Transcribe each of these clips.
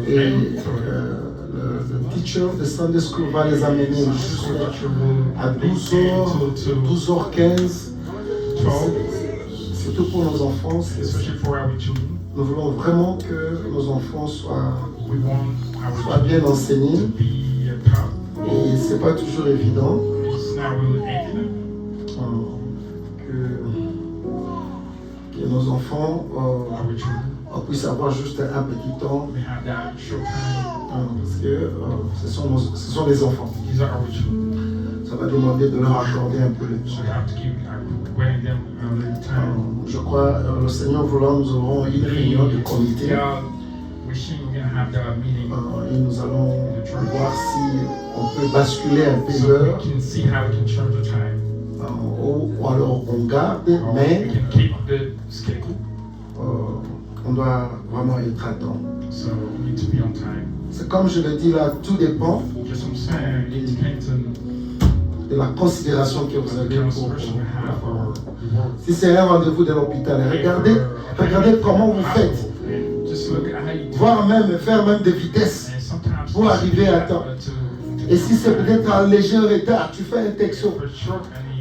Et le teacher de Sunday School va les amener juste à 12h15. Surtout pour nos enfants. Nous voulons vraiment que nos enfants soient bien enseignés. Et ce n'est pas toujours évident que nos enfants puissent avoir juste un petit temps parce que ce sont les enfants. Ça va demander de leur accorder un peu le temps. Je crois, le Seigneur voulant, nous aurons une réunion de comité. Et nous allons voir si on peut basculer un peu l'heure. Ou alors on garde, mais on doit vraiment être à temps. C'est comme je le dis là, tout dépend de la considération que vous avez pour si c'est un rendez-vous de l'hôpital, regardez comment vous faites. Voire même faire même des vitesses pour arriver à temps. Et si c'est peut-être un léger retard, tu fais un texto.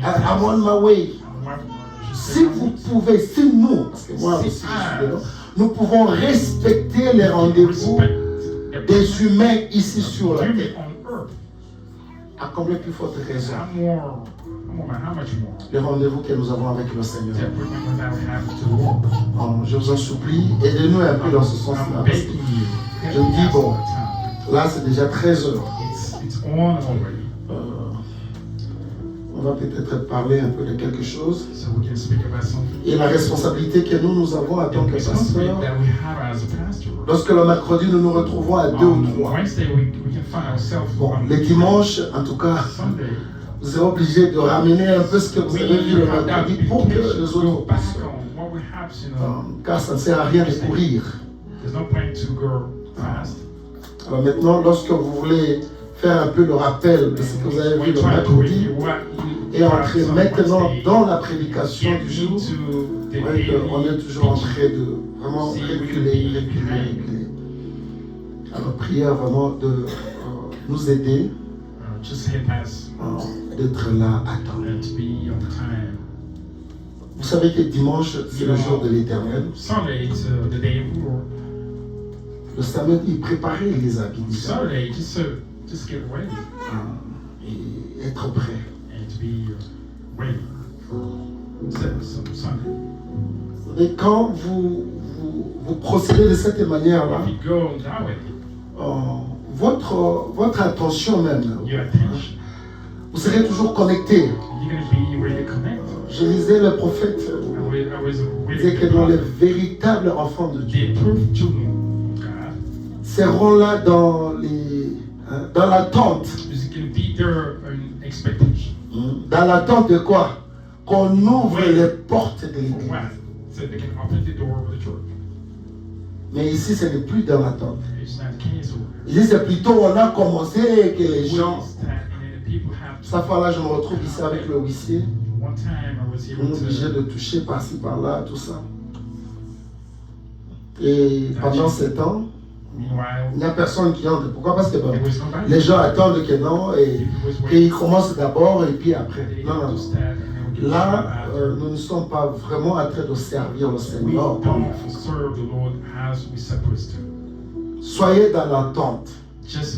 I'm on my way. Si vous pouvez, si nous, parce que moi aussi, nous pouvons respecter les rendez-vous des humains ici sur la terre. À combien plus forte raison les rendez-vous que nous avons avec le Seigneur. Je vous en supplie, aidez-nous un peu dans ce sens-là. Je me dis, bon, là c'est déjà 13 heures. On va peut-être parler un peu de quelque chose. Et la responsabilité que nous avons en tant que pasteurs, lorsque le mercredi nous nous retrouvons à 2 ou 3. Bon, les dimanches, en tout cas, vous serez obligé de ramener un peu ce que vous avez vu le mercredi pour que les autres puissent. Car ça ne sert à rien de courir. Alors maintenant, lorsque vous voulez faire un peu le rappel de ce que vous avez vu le mercredi et entrer maintenant dans la prédication du jour, on est toujours en train de vraiment reculer. Alors prière vraiment de nous aider d'être là à temps. Vous savez que dimanche, c'est le jour de l'Éternel. Le samedi, préparer les habits. Et être prêt. Et quand vous procédez de cette manière-là, votre attention même, vous serez toujours connecté. Je lisais le prophète, il disait que dans les véritables enfants de Dieu seront là dans l'attente. Dans l'attente de quoi? Qu'on ouvre les portes de l'église. Mais ici, ce n'est plus dans l'attente. Ici, c'est plutôt on a commencé et que les gens. Cette fois-là, je me retrouve ici avec le huissier. On est obligé de toucher par-ci, par-là, tout ça. Et pendant ce temps, il n'y a personne qui entre. Pourquoi? Parce que les gens attendent que non, et qu'ils commencent d'abord et puis après. Non. Là, nous ne sommes pas vraiment en train de servir le Seigneur. Soyez dans l'attente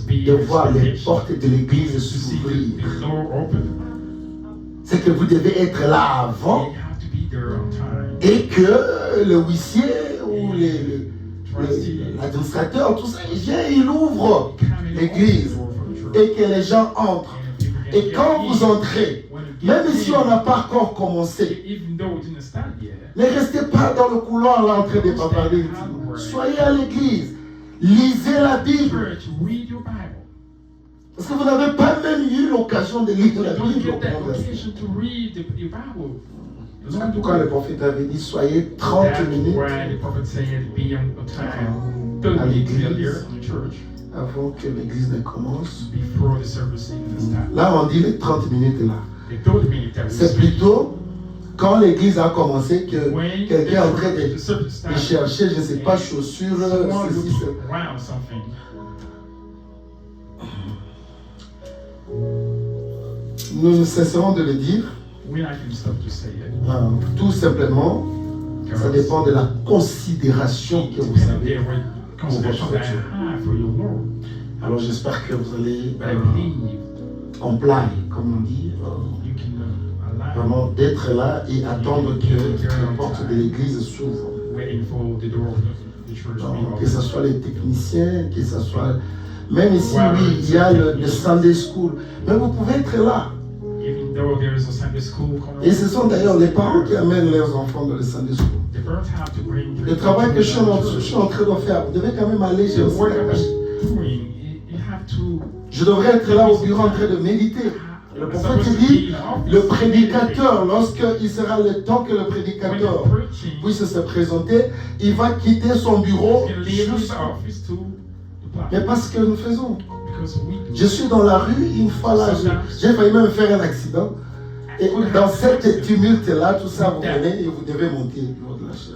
de voir les portes de l'église s'ouvrir. C'est que vous devez être là avant et que le huissier ou l'administrateur, tout ça, il vient, il ouvre l'église et que les gens entrent. Et quand vous entrez, même si on n'a pas encore commencé, ne restez pas dans le couloir là en train de bavarder. Soyez à l'église, lisez la Bible. Parce que vous n'avez pas même eu l'occasion de lire la Bible. En tout cas, le prophète avait dit, soyez 30 minutes à l'église avant que l'église ne commence. Là, on dit les 30 minutes là. C'est plutôt quand l'église a commencé, que quelqu'un est en train de chercher, je ne sais pas, chaussures, ceci, cela. Nous ne cesserons de le dire. Tout simplement, ça dépend de la considération que vous avez pour votre Dieu. Alors j'espère que vous allez comply, comme on dit, vraiment d'être là et attendre que la porte de l'église s'ouvre. Que ce soit les techniciens, que ce soit... Même ici, oui, il y a le Sunday School. Mais vous pouvez être là. Et ce sont d'ailleurs les parents qui amènent leurs enfants dans le Sunday School. Le travail que je suis en train de faire, vous devez quand même aller chez aussi. Je devrais être là au bureau en train de méditer. Le prophète dit, le prédicateur, lorsqu'il sera le temps que le prédicateur puisse se présenter, il va quitter son bureau juste. Mais parce que nous faisons. Je suis dans la rue, une fois là, j'ai failli même faire un accident. Et dans cette tumulte-là, tout ça, vous venez et vous devez monter au bureau de la chair.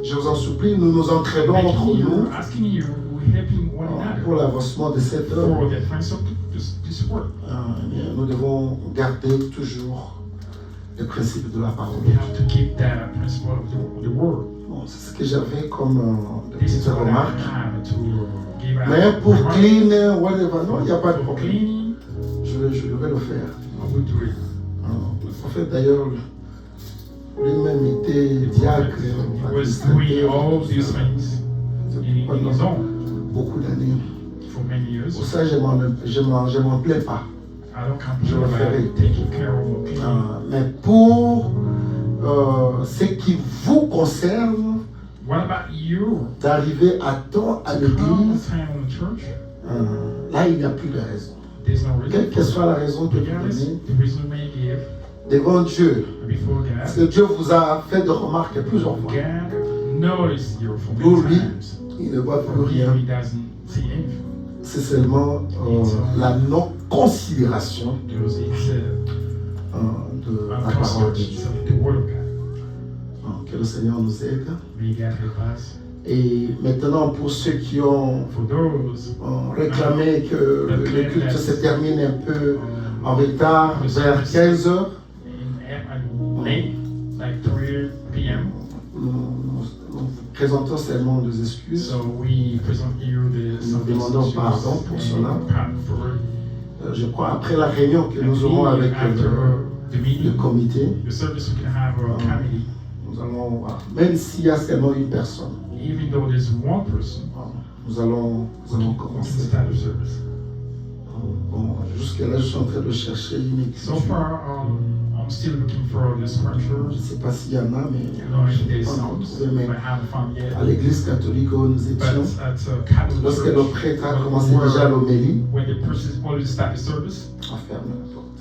Je vous en supplie, nous nous entraînons entre nous pour l'avancement de cette œuvre. Nous devons garder toujours les principes de la parole. Bon, c'est ce que j'avais comme petite remarque. Mais pour clean, whatever, non, il n'y a pas de problème. Je vais le faire. Le prophète d'ailleurs lui-même était diacre, pendant beaucoup d'années. Pour ça, je m'en plains pas. Je le ferai. Mais pour ce qui vous concerne, d'arriver à temps à l'église, là il n'y a plus de raison. Quelle que soit la raison que vous donnez, devant Dieu, parce que Dieu vous a fait de remarques plusieurs fois. Pour lui, il ne voit plus rien. C'est seulement la non-considération de la parole de Dieu. Que le Seigneur nous aide. Et maintenant, pour ceux qui ont réclamé que le culte se termine un peu en retard, vers 15 h, nous présentons seulement des excuses. Nous demandons pardon pour cela. Je crois après la réunion que nous aurons avec le comité, nous allons, même s'il y a seulement une personne, nous allons commencer. Bon, jusque-là, je suis en train de chercher une écriture. Je ne sais pas s'il y en a, mais je n'ai pas encore trouvé. Mais à l'église catholique où nous étions, lorsque le prêtre a commencé déjà l'homélie, on ferme la porte.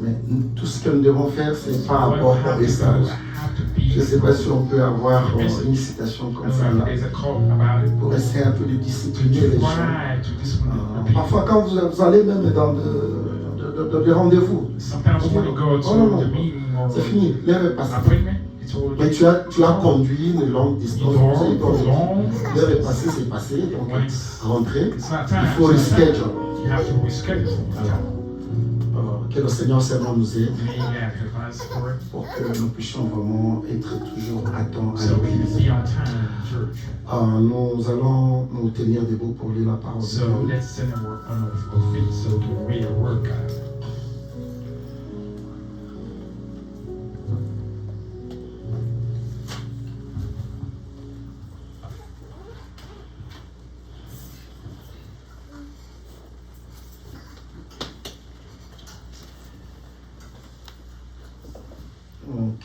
Mais tout ce que nous devons faire, c'est par rapport au message. Je ne sais pas si on peut avoir une citation comme ça là, pour essayer un peu de discipliner les gens. Parfois, quand vous allez même dans des rendez-vous, oh non, non, c'est fini, l'heure est passée. Mais tu as conduit une longue distance, l'heure est passée, c'est passé, donc rentrer, il faut reschedule. Que le Seigneur seulement nous aide pour que nous puissions vraiment être toujours à temps à l'église. Nous allons nous tenir debout pour lire la parole de Dieu. Donc,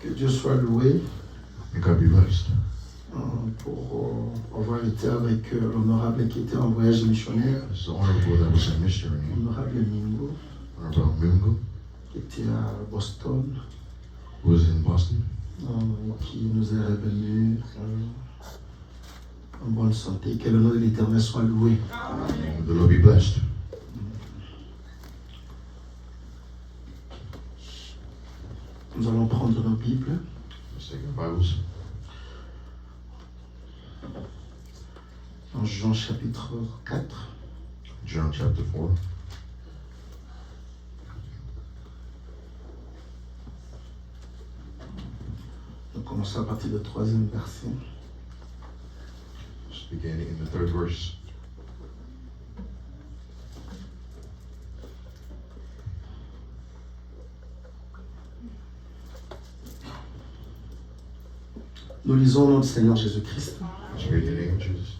que Dieu soit loué pour avoir été avec l'honorable qui était en voyage missionnaire, l'honorable Mingo, qui était à Boston, qui nous est revenu en bonne santé. Que le nom de l'Éternel soit loué. Nous allons prendre nos Bibles. Let's take our Bibles. Dans Jean chapitre 4. John chapter 4. Nous commençons à partir du 3e verset. Just beginning in the 3rd verse. Nous lisons au nom du Seigneur Jésus-Christ. Let's read the name of Jesus.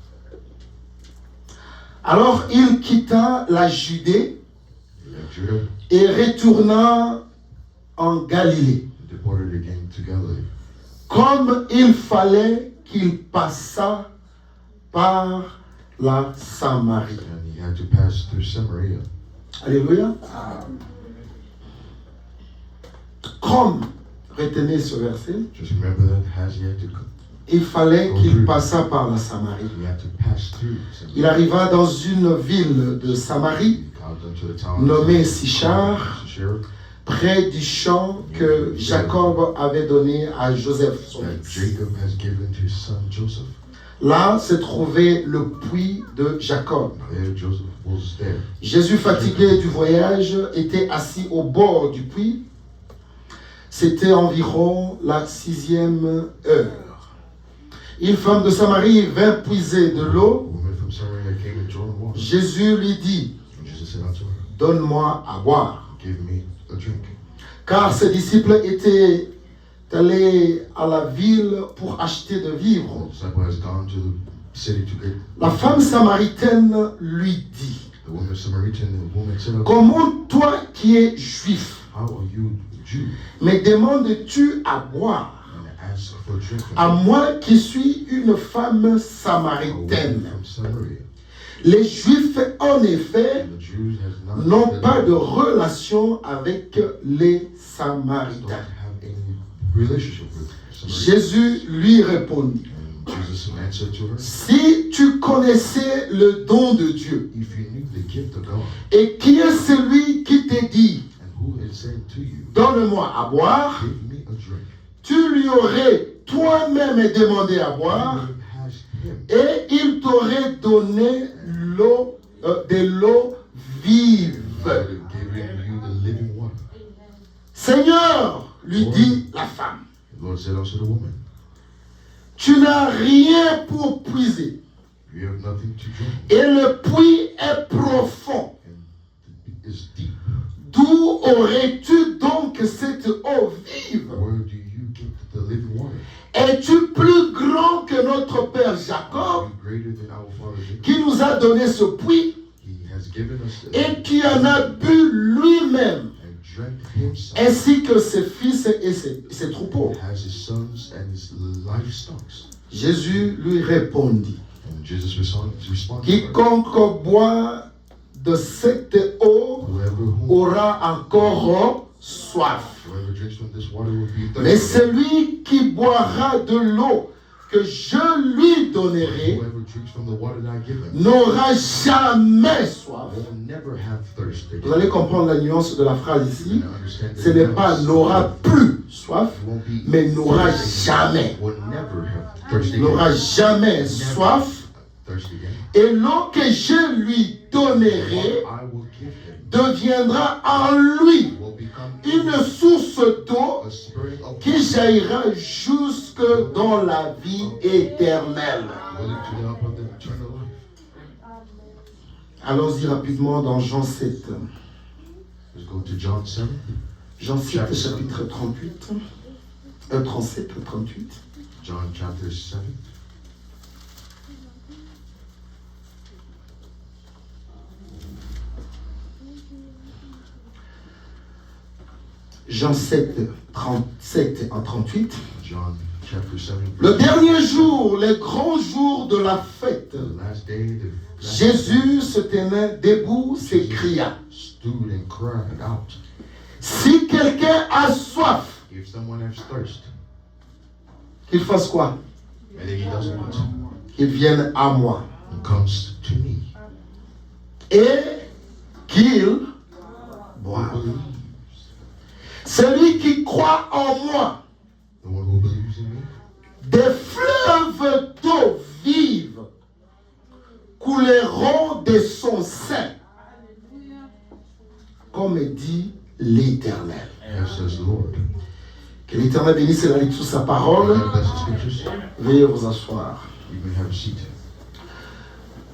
Alors il quitta la Judée He left Judah et retourna en Galilée. and departed again to Galilee. Comme il fallait qu'il passât par la Samarie. And he had to pass through Samaria. Alléluia. Comme, retenez ce verset, Just remember that as he had to il fallait qu'il passât par la Samarie. he had to pass through Samaria. Il arriva dans une ville de Samarie, He got into the town nommée of Sychar, Sychar, près du champ que Jacob avait donné à Joseph, son that fils. Jacob has given to his son Joseph. Là se trouvait le puits de Jacob. There Joseph was there. Jésus, fatigué du voyage, était assis au bord du puits. C'était environ la 6e heure. Une femme de Samarie vint puiser de A l'eau. woman from Samaria came and drawn water. Jésus lui dit, And Jesus said unto her, donne-moi à boire. give me a drink. Car ses disciples étaient allés à la ville pour acheter de vivres. The disciple has gone to the city to get. La femme samaritaine lui dit, The woman Samaritan, the woman said, comment toi qui es juif, how are you Jew? me demandes-tu à boire? And ask for a drink from À me, moi qui suis une femme a woman samaritaine. from Samaria. Les Juifs, en effet, And the Jews has not n'ont pas de relation avec les don't Samaritains. have any relationship with Samaria. Jésus lui répondit, And Jesus answered to her, si tu connaissais le don de Dieu, if you knew the gift of God, et qui est celui qui te dit, and who is saying to you, donne-moi à boire, give me a drink, tu lui aurais toi-même demandé à you boire, would have asked him, et il t'aurait donné l'eau, de l'eau vive. I would have given you the living water. Seigneur, lui dit la femme, The Lord said unto the woman, tu n'as rien pour puiser, you have nothing to drink, et le puits est profond. and it is deep. D'où aurais-tu donc cette eau vive? Where do you get the living water? Es-tu plus grand que notre père Are Jacob, you greater than our father Jacob? qui nous a donné ce puits He has given us the et qui en a bu lui-même, and drank himself, ainsi que ses fils et ses troupeaux? has his sons and his livestock. Jésus lui répondit, And Jesus responded to her, quiconque boit de cette eau aura encore soif. whoever drinks from this water will be Mais thirsty. celui qui boira de l'eau que je lui donnerai Whoever drinks from the water that I give him n'aura jamais soif. will never have thirst again. Vous allez comprendre la nuance de la phrase ici. And understand the Ce n'est pas difference. n'aura plus soif, It won't be mais n'aura thirsty. jamais. Will never have thirst N'aura again. jamais soif. Thirst again. Et l'eau que je lui donnerai I will give him deviendra en lui will become une source d'eau a spring of qui jaillira jusque dans la vie éternelle. willing to the up of the eternal life. Allons-y rapidement dans Jean 7. Let's go to John 7. Jean 7, chapitre 38. 37, 38. John chapter 7. Jean 7, 37 à 38. John chapter 7. Le dernier jour, le grand jour de la fête, The last day, the last Jésus se tenait debout, s'écria, stood and cried out, si quelqu'un a soif, if someone has thirst, qu'il fasse quoi? and then he doesn't want to, Qu'il vienne à moi. and comes to me, Et qu'il boive. Celui qui croit en moi, The one who believes in me, des fleuves d'eau vive couleront de son sein, comme dit l'Éternel. as says the Lord. Que l'Éternel bénisse la lecture de sa parole. God bless the scriptures. Veuillez vous asseoir. You can have a seat.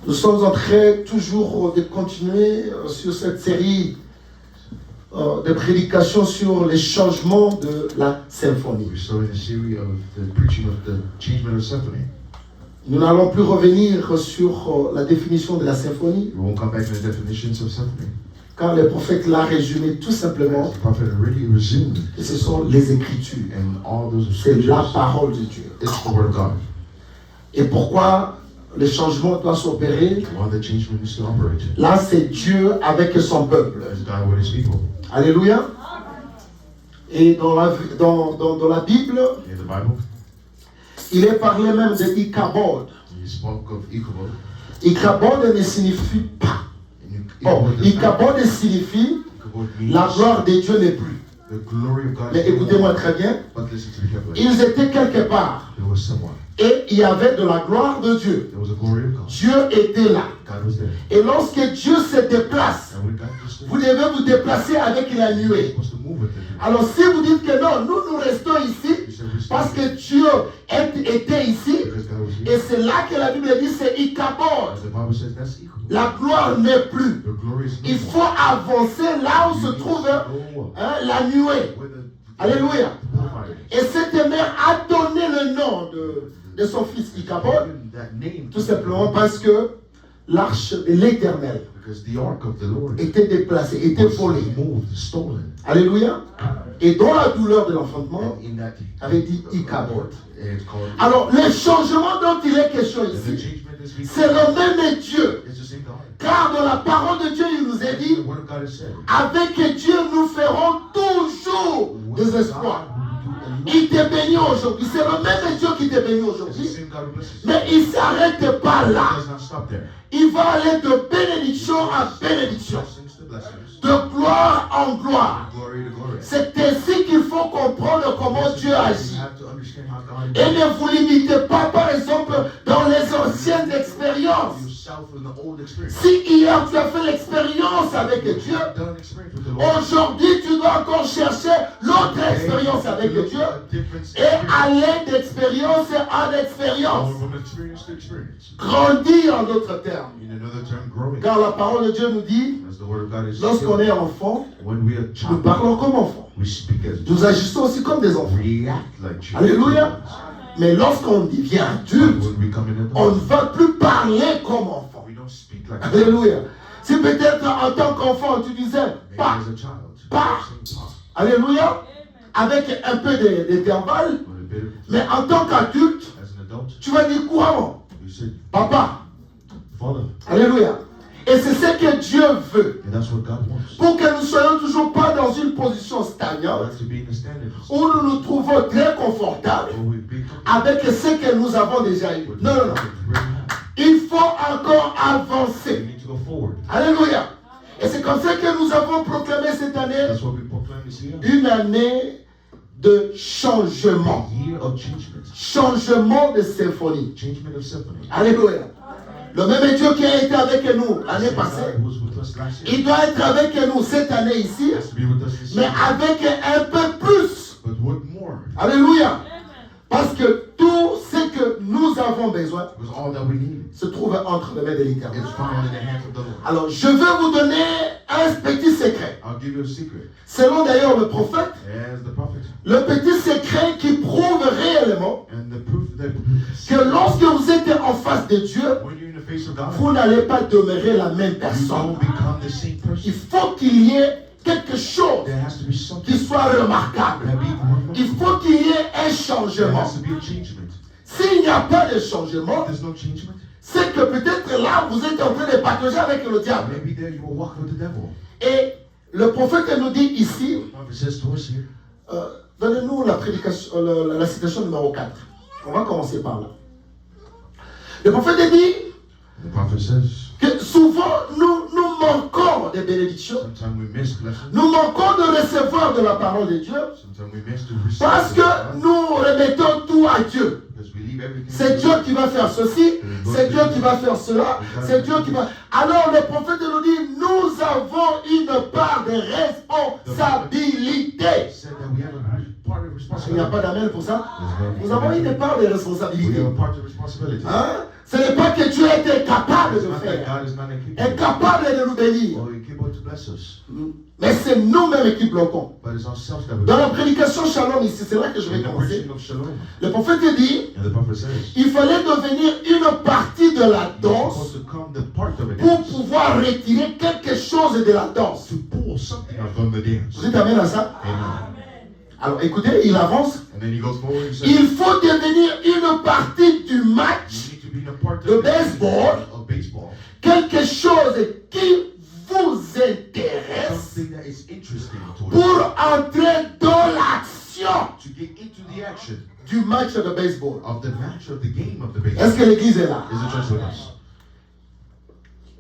Nous sommes en train toujours de continuer sur cette série de prédications sur les changements de la symphonie. We're starting a series of the preaching of the changement of symphony. Nous n'allons plus revenir sur la définition de la symphonie, We won't come back to the definitions of symphony. car le prophète l'a résumé tout simplement, The prophet already resumed, et ce sont les Écritures. and all those C'est la scriptures, parole de Dieu. it's the word of God. Et pourquoi les changements doivent s'opérer? Why the changement is to operate. Là, c'est Dieu avec son peuple. As God with his people. Alléluia. Et dans la Bible, In the Bible, il est parlé même de Ichabod. he spoke of Ichabod. Ichabod ne signifie pas. Oh, Ichabod signifie la gloire de Dieu n'est plus. The glory of God. Mais écoutez-moi très bien, But listen to me carefully. ils étaient quelque part There was someone. et il y avait de la gloire de Dieu. There was a glory of God. Dieu était là. God was there. Et lorsque Dieu se déplace, And when God was vous there, devez vous déplacer avec la you're nuée. supposed to move with it. Alors si vous dites que non, nous restons ici You said we parce stayed que Dieu était ici, because God was et here. c'est là que la Bible dit c'est Ichabod. As the Bible says, that's Ichabod. La gloire n'est plus. The glory is Il faut avancer là où se trouve la nuée. Alléluia. Et cette mère a donné le nom de son fils Ichabod, tout simplement parce que l'arche de l'Éternel Because the ark of the Lord était déplacée, était was volée. moved, stolen. Alléluia. Et dans la douleur de l'enfantement, And in that, avait dit Ichabod. it's called. Alors, le changement dont il est question And the ici, changement is we- c'est le même Dieu. It's the same God. Car dans la parole de Dieu, il nous est The dit, word of God is said. avec Dieu, nous ferons toujours des exploits. Il te bénit aujourd'hui. C'est le même Dieu qui te bénit It's the aujourd'hui. same God who blesses you. Mais il ne s'arrête pas It là. does not stop there. Il va aller de bénédiction en bénédiction, Blessings to blessings. de gloire en gloire. Glory to glory. C'est ainsi qu'il faut comprendre comment Dieu agit. You have to understand how God Et ne vous limitez pas, par exemple, dans les anciennes expériences. yourself in the old experience. Si hier tu as fait l'expérience avec Dieu, You have done experience with the Lord. aujourd'hui tu dois encore chercher l'autre expérience avec Dieu et aller d'expérience en expérience. From experience to experience. Grandir en d'autres termes. In another term, growing. Car la parole de Dieu nous dit, As the word of God is lorsqu'on est enfant, when we are nous child, parlons comme enfants. we speak as Nous agissons aussi comme des enfants. react like children. Alléluia. Mais lorsqu'on devient adulte, When we come in on ne adult, va plus parler comme enfant. we don't speak like Alléluia. Si peut-être en tant qu'enfant tu disais maybe pas, as a child. pas. Say, "Pa," Alléluia, avec un peu d'intervalle, with a bit of- mais en tant qu'adulte, as an adult, tu vas dire couramment, you say, papa. Father. Alléluia. Et c'est ce que Dieu veut. And that's what God wants. Pour que nous ne soyons toujours pas dans une position We stagnante, have to be in a standing où nous nous trouvons très confortables where we be avec ce que nous avons déjà eu. Non, non, non. Il faut encore We avancer. need to go forward. Alléluia. Et c'est comme ça que nous avons proclamé cette année That's what we proclaim this year. une année de changement. A year of changement. Changement de symphonie. Changement of symphony. Alléluia. Le même Dieu qui a été avec nous l'année passée, God was with us last year. il doit être avec nous cette année ici, He has to be with us this mais year. avec un peu plus. But what more? Alléluia. Parce que tout ce que nous avons besoin Because all that we need se trouve entre les mains de l'Éternel. is found in the hands of the Lord. Alors, je vais vous donner un petit secret. I'll give you a secret. Selon d'ailleurs le prophète, As the prophet. le petit secret qui prouve réellement And the proof that que lorsque vous êtes en face de Dieu, when you're in the face of God, vous n'allez pas demeurer la même you personne. don't become the same Il person. faut qu'il y ait quelque chose There has to be something qui soit remarquable. that be Il remarkable. faut qu'il y ait un There changement. has to be a changement. S'il n'y a pas de changement, There's no changement. c'est que peut-être là, vous êtes en train de patauger avec le diable. Maybe there you will walk with the devil. Et le prophète nous dit ici, The prophet says to us here. donnez-nous la prédication, la citation numéro 4. On va commencer par là. Le prophète dit The prophet says que souvent nous manquons des bénédictions. Sometimes we miss blessings. Nous manquons de recevoir de la parole de Dieu. Sometimes we miss to receive. Parce que nous remettons tout à Dieu. Because we leave everything. C'est Dieu qui va faire ceci, c'est Dieu qui va faire cela, c'est Dieu qui va... Alors le prophète nous dit, nous avons une part de responsabilité. Said that we have a part of Il n'y a responsibility. pas d'amen pour ça. There's Nous no- avons une part de We responsabilité. have a part of responsibility. Hein? Ce n'est pas que Dieu était capable It's de not that faire, God is not incapable. incapable de nous bénir. Or incapable to bless us. Mais c'est nous-mêmes qui bloquons. But it's ourselves that we Dans la prédication Shalom ici, c'est là que je vais In the commencer. preaching of Shalom. Le prophète dit, And the prophet says, il fallait devenir une partie de la you're danse supposed to come the part of it pour pouvoir retirer quelque chose de la danse. to pull something out from the dance. Vous êtes amen à ça? Amen. Alors écoutez, il avance. And then he goes forward and says, Il faut devenir une partie du match, you need to be in a part de of baseball. of baseball. quelque chose qui vous intéresse Something that is interesting to us. pour entrer dans l'action To get into the action du match de baseball. of the match of the game of the Est-ce baseball. que l'église est là? Is the church with us?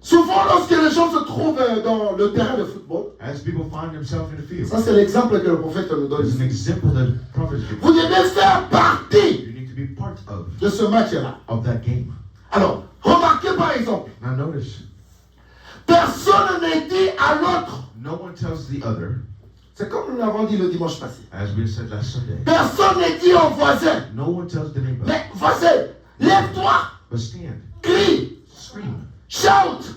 Souvent, lorsque les gens se trouvent dans le terrain de football, As people find themselves in the field, ça c'est l'exemple que le prophète nous donne there's an ici. example that the prophet gives. Vous devez faire partie You need to be part de ce match-là. of that game. Alors, remarquez par exemple, Now notice, personne ne dit à l'autre, no one tells the other, c'est comme nous l'avons dit le dimanche passé, as we said last Sunday, personne ne dit au voisin, no one tells the neighbor, mais voisin, lève-toi, but stand, crie, scream. chante.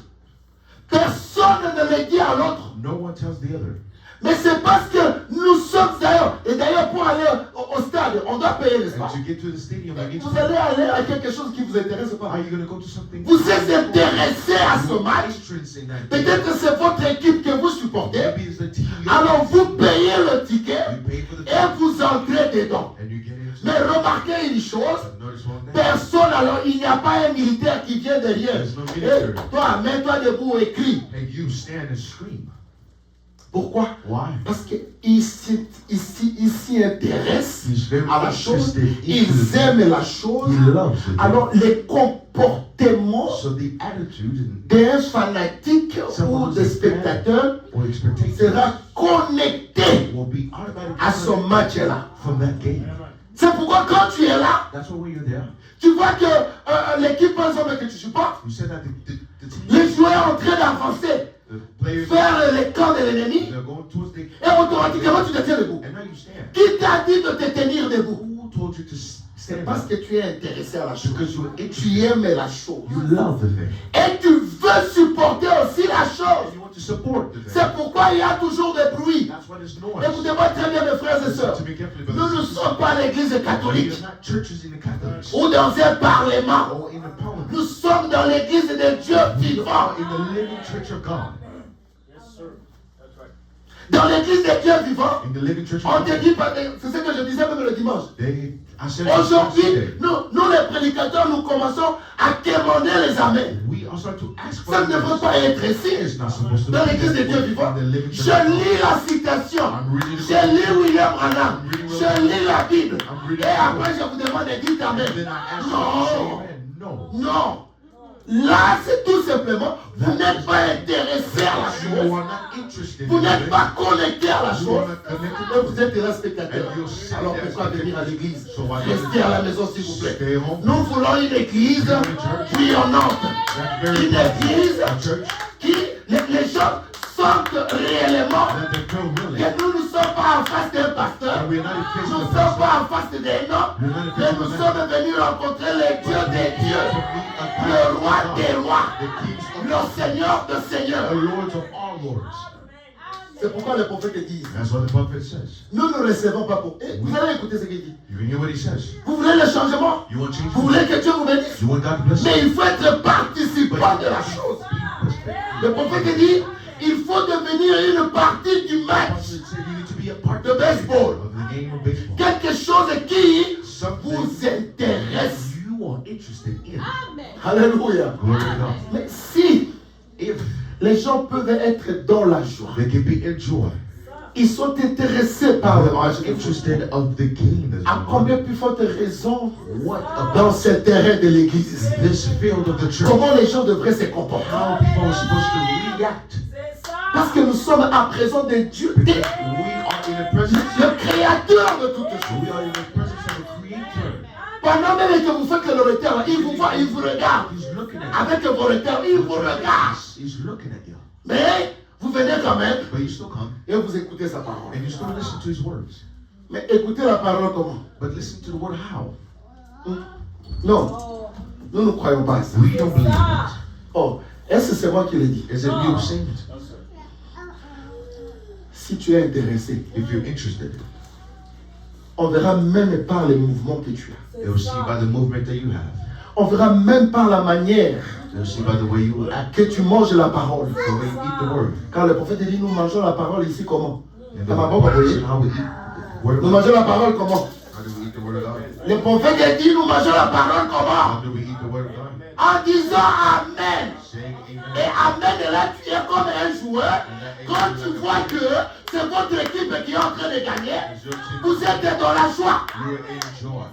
Personne ne le dit à l'autre. No one tells the other. Mais c'est parce que nous sommes d'ailleurs, et d'ailleurs pour aller au stade, on doit payer, n'est-ce pas? And to get to the stadium, you need to. Vous allez aller à quelque chose qui vous intéresse ou pas? Are you going to go to something? Vous êtes intéressé à ce You have match. interest in that game. Peut-être que c'est votre équipe que vous supportez. Maybe it's the team you Alors vous payez le ticket You pay for the et team vous entrez dedans. and you get into Mais it. remarquez une chose, But notice one thing. personne, alors il n'y a pas un militaire qui vient derrière. There's no Et military. toi, mets-toi debout et crie. Hey, you stand and scream. Pourquoi? Why? Parce qu'ils s'y intéressent He's very à la chose, interested into ils the aiment la chose. He loves it. Alors les comportements So the attitude d'un fanatique ou des spectateurs or expectation sera connecté will be automatically à ce match-là. from that game. C'est pourquoi quand tu es là, That's why when you're there, tu vois que l'équipe par exemple que tu supportes, you said that the team, les joueurs en train d'avancer the players, vers les camps de l'ennemi they're going towards the et automatiquement tu te tiens debout. and now you stand. Qui t'a dit de te tenir debout? Who told you to C'est stand parce up? que tu es intéressé à la chose. Because you're Tu interested. aimes la chose. You love the thing. Et tu veux supporter aussi la chose. You want to support the thing. C'est pourquoi il y a toujours des bruits. That's why there's noise. Écoutez-moi très bien mes frères et Listen sœurs. to me carefully, Nous brothers ne and sisters. sommes pas l'église We catholique are not churches in the Catholics ou dans un parlement. or in the parliament. Nous sommes dans l'église de Dieu We vivant. are in the living church of God. Dans l'église de Dieu vivant, In the living church on of te God. dit, c'est ce que je disais même le dimanche. I said Aujourd'hui, today, nous les prédicateurs, nous commençons à demander les amens. we are starting to ask for Ça ne devrait pas être ici. It's not supposed to Dans be l'église de Dieu vivant, in the living church je of God. lis la citation. I'm reading the Je lis William Branham. I'm reading Je lis la Bible. I'm reading Et the après, je vous demande de dire And amen. then I ask you to say Non. amen. No. Non. Là, c'est tout simplement, vous n'êtes pas intéressé à la You chose. are not interested Vous in n'êtes it. pas connecté à la You chose. are not connected. Et vous êtes des spectateurs. And you're sitting Alors there pourquoi venir à l'église? So why Restez à la maison s'il vous plaît. Stay home. Nous voulons une église bouillonnante. That's very Une église A church qui, les gens sentent réellement that they feel really. que nous ne sommes pas en face d'un pasteur. And we're not in face Nous ne of sommes the pastor. pas en face d'un homme. Mais nous sommes venus rencontrer le Dieu des dieux. Le roi des rois. The kings of Le Seigneur de the seigneurs. lords of our lords. C'est pourquoi le prophète dit. That's what the prophet says. Nous ne recevons pas pour. Et vous allez écouter ce qu'il dit. You can hear what he says. Vous voulez le changement? You want change? Vous voulez que Dieu vous bénisse? You want God to bless Mais you? il faut être participant de la chose. Le prophète dit, il faut devenir une partie du The match. prophet said you need to be a part De baseball. of the game of baseball. Quelque chose qui Something vous intéresse. you are interested in. Alléluia. Glory to God. Mais si If les gens peuvent être dans la joie, they can be in joy, Ils sont intéressés par le match. Interested of the game. À combien plus forte raison What dans about ce terrain de l'église? this field of the church? Comment les gens devraient se comporter? How people are supposed to react? Parce que nous sommes à présent de Dieu, Because we are in the presence. le créateur de toutes choses. We are in the presence of the Creator. Pendant même que vous faites le retard, il vous voit, il vous regarde. He's looking at you. Avec vos retards, il vous regarde. He's looking at you. Mais vous venez quand même But you still come et vous écoutez sa parole. and you still listen to his words. Mais écoutez la parole comment? But listen to the word how. Non, nous ne croyons pas à ça. We don't believe it. Oh, est-ce que c'est moi qui l'ai dit? Is it you saying it? Si tu es intéressé, If you're interested, on verra même par les mouvements que tu as. they'll see by the movement that you have. On verra même par la manière They'll see by the way you act, que tu manges la parole. the way you eat the word. Car le prophète dit, nous mangeons la parole ici comment? And Dans ma the propre Bible bouche. says how we eat the word of Nous God. mangeons la parole comment? How do we eat the word of God? Le prophète dit, nous mangeons la parole comment? How do we eat the word of God? En disant Amen. Saying Et amen. Amen, là, tu es comme un joueur. Quand tu vois que c'est votre équipe qui est en train de gagner, vous êtes dans la joie. You are in joy.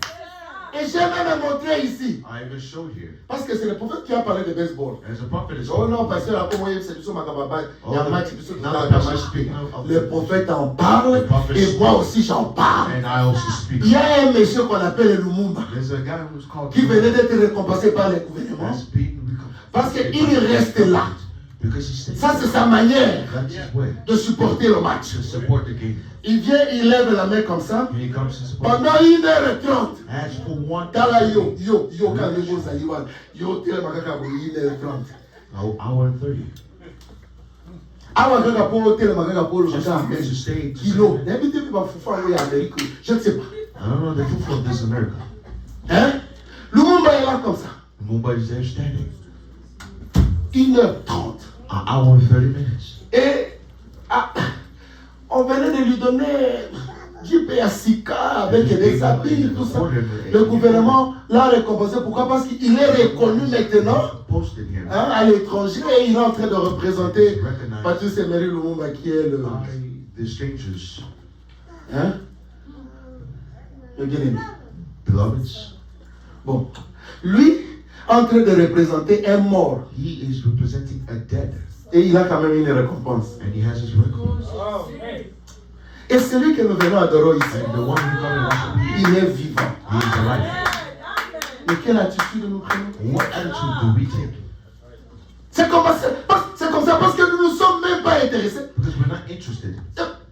Et j'ai même montré ici. I even show here. Parce que c'est le prophète qui a parlé de baseball. As a prophet is Oh non, parce que là, comme c'est plutôt ma cababa. Il y a un match, c'est plutôt Now dans the la pastor match. speaking of Le prophète en parle et moi aussi j'en parle. and I also speak. Il y a un monsieur qu'on appelle Lumumba There's a guy who's called qui venait d'être récompensé par le gouvernement has been parce qu'il reste là. because he stayed. Ça, c'est sa manière That's his way de supporter le match. to support the game. Il vient, il lève la main comme ça. Here he comes to support. Pendant 1h30. As for one Dans la yo, quand les mots s'aliment, yo, tellement qu'à 1h30. hour and 30. Awa kaka po tellement kaka po le Just kaka to stay. kilo. D'habitude, il va foutre en Amérique. Je ne sais pas. I don't know the truth of this America. Hein? Lumumba est là comme ça. Nobody's there standing. 1h30. An hour and 30 minutes. Et on venait de lui donner du Sika avec des habits, tout ça. Le gouvernement l'a récompensé. Pourquoi? Parce qu'il est reconnu maintenant Posted him à l'étranger et il est en train de représenter recognized Patrice Emery Lumumba qui est le... by the strangers. Hein? Le bien-aimé. Beloveds, Bon. Lui, en train de représenter un mort. he is representing a dead, Et il a quand même une récompense. and he has his recompense. Et celui que nous venons adorer ici, And the one who come and worship, il est vivant. he is alive. Mais quelle attitude nous prenons? What attitude do we take? C'est comme ça parce que nous ne sommes même pas intéressés. Because we're not interested.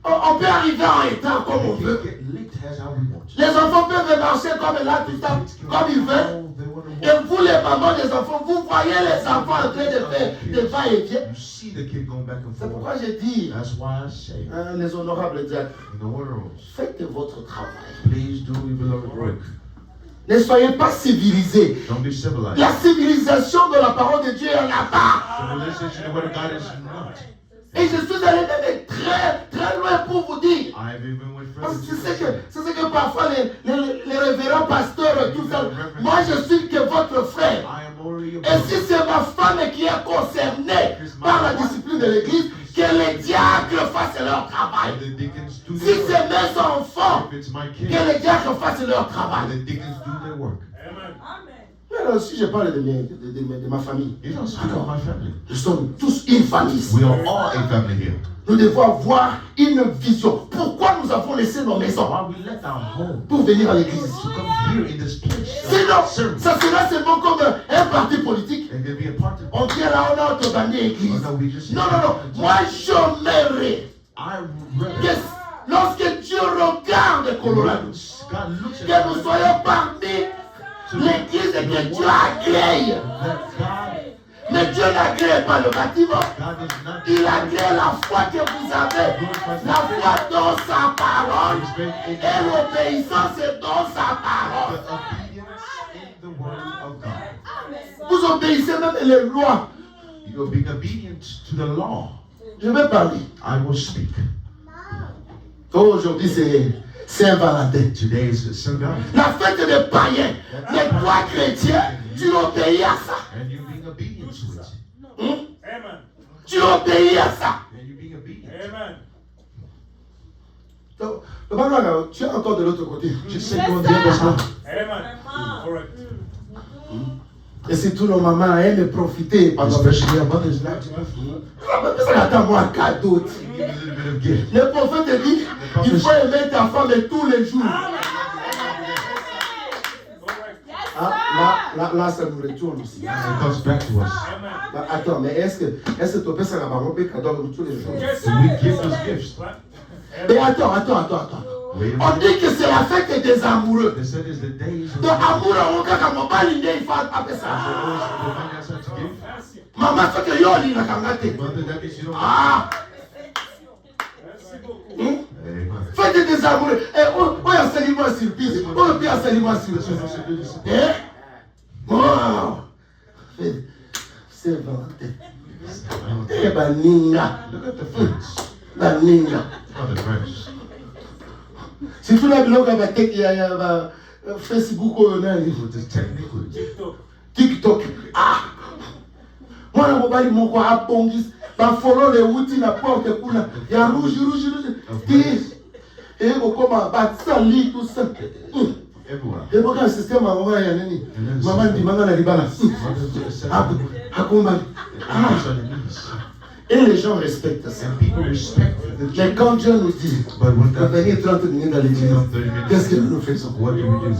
On peut arriver en état comme on We veut. can get late as how we want. Les enfants peuvent marcher comme là, tout ça, comme ils veulent. They want to Et vous, les mamans des enfants, vous voyez les enfants en train de faire des va-et-vient. You see the kid going back and C'est pourquoi forth. j'ai dit, That's why I say, les honorables diacres, in the world, faites votre travail. please do your beloved work. Ne soyez pas civilisés. Don't be civilized. La civilisation de la parole de Dieu est là-bas. Civilization, the word of God is not. Et je suis allé même très, très loin pour vous dire. I've even went Parce que further. c'est ce que parfois les révérends pasteurs, tout ça, moi je suis que votre frère. I am already a Et si c'est ma femme qui est concernée par la discipline de l'église, que les diacres fassent leur travail. the deacons do Si their c'est work. mes enfants, If it's my que kids, les diacres fassent leur travail. the deacons do their work. Mais alors, si je parle de ma famille, You don't speak of my family. nous sommes tous une famille. We are all a family here. Nous devons avoir une vision. Pourquoi nous avons laissé nos maisons Why we left our home pour venir à l'église? to come here in this place? Sinon, ça sera seulement comme un parti politique. And to be a part of On vient là, on a notre bannière église. Oh, no, we just- Non, non, non. Moi, j'aimerais I que read lorsque Dieu regarde Colorado, God looks que at nous us soyons parmi l'église et que Dieu agrée. that Mais Dieu n'agrée pas le bâtiment. God does not Il agrée la foi que vous avez. La foi dans sa parole. Et l'obéissance dans sa parole. the obedience in the word of God. Vous obéissez même les lois. You're being obedient to the law. Je vais parler. I will speak. Oh, aujourd'hui, c'est Saint-Valentin. Today is Sunday, La fête des païens. Mais toi, chrétien, tu obéis à ça. and you're being obedient to it. Tu obéis à ça. And you're being obedient. Tu es encore de l'autre côté. Just say you're on the other side. Et c'est tout nos mamans aiment profiter pendant Especially our mothers like to attends-moi un cadeau. give a little bit of gift. Le prophète te dit, il faut aimer ta femme tous les jours. Là, ça nous retourne aussi. It comes back to us. Attends, mais est-ce que tu peux faire un cadeau tous les jours? So we give those gifts. Mais attends. Wait a On minute. dit que c'est la fête des amoureux. They said it's the days of Donc, amour, on va comme pas l'idée, il faut appeler ça. to give. Maman, fait que yo, il a kangate. Mother, that means you don't. Ah! Amen. Faites des amoureux. Eh, oh, il y a seulement une surprise. Oh, il y a seulement une surprise. Eh? Oh! C'est Valentin. Eh, baninga. Look at the friends. Baninga. Oh, the friends. Si tu l'as vu, il y a Facebook, With this technically. TikTok. Ah! Moi, je mobile mon quoi à Bongis. Bah, follow les outils, la porte, il y a rouge. Et comment, bah, ça lit tout ça. Everywhere. Et pourquoi le système a envoyé un nani? Maman dit, maman a dit, balance. Ah, comment? Ah! Et les gens respectent ça. And people respect the Mais church. quand Dieu nous dit, But when on va God venir 30 minutes dans l'église, qu'est-ce que nous faisons? what do we do?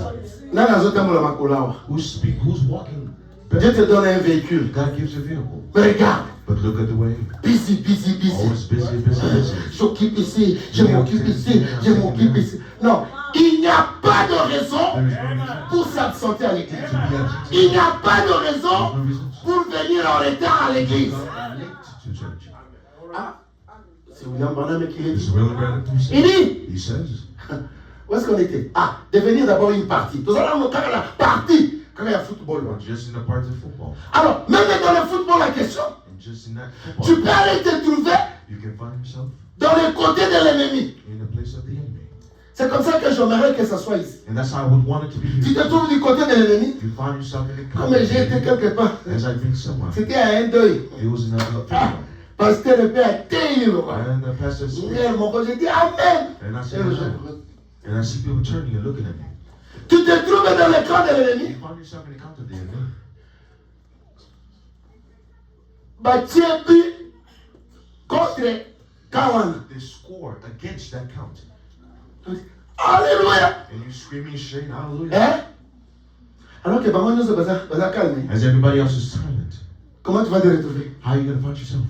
Là, nous avons la makolawa. Who's walking? Dieu te donne un véhicule. God gives a vehicle. Mais regarde, But look at the way. busy. Always busy. Je m'occupe ici, je m'occupe ici. Non, il n'y a pas de raison pour s'absenter à l'église. Il n'y a pas de raison pour venir en retard à l'église. To church. Ah, c'est William Branham qui l'a It's dit. really bad. Il dit, He says. où est-ce qu'on était? Ah, devenir d'abord une partie. Nous allons nous faire la partie quand il y a football. Just in the part of football. Alors, même dans le football, la question, And just in that tu football, peux aller te trouver you can find yourself dans les côtés de l'ennemi. in the place of the enemy. C'est comme ça que j'aimerais que ça soit ici. And that's how I would want it to be Tu te here. trouves du côté de l'ennemi, You find yourself in the comme j'ai été quelque part. as I've been somewhere. C'était à un deuil. It was in a Ah, funeral. parce que le père est terrible. And the pastor said, Mère, mon corps, j'ai dit Amen. and I Et said, le no. jour, And I see people turning and looking at me. tu te trouves dans le camp de You l'ennemi. find yourself in the count of the enemy. Batiebi contre Kawana. They score against that count. Alléluia. And you screaming, shouting, hallelujah. Hein? Alors que Bango nous a calmé. As everybody else is silent. Comment tu vas te retrouver? How are you going to find yourself?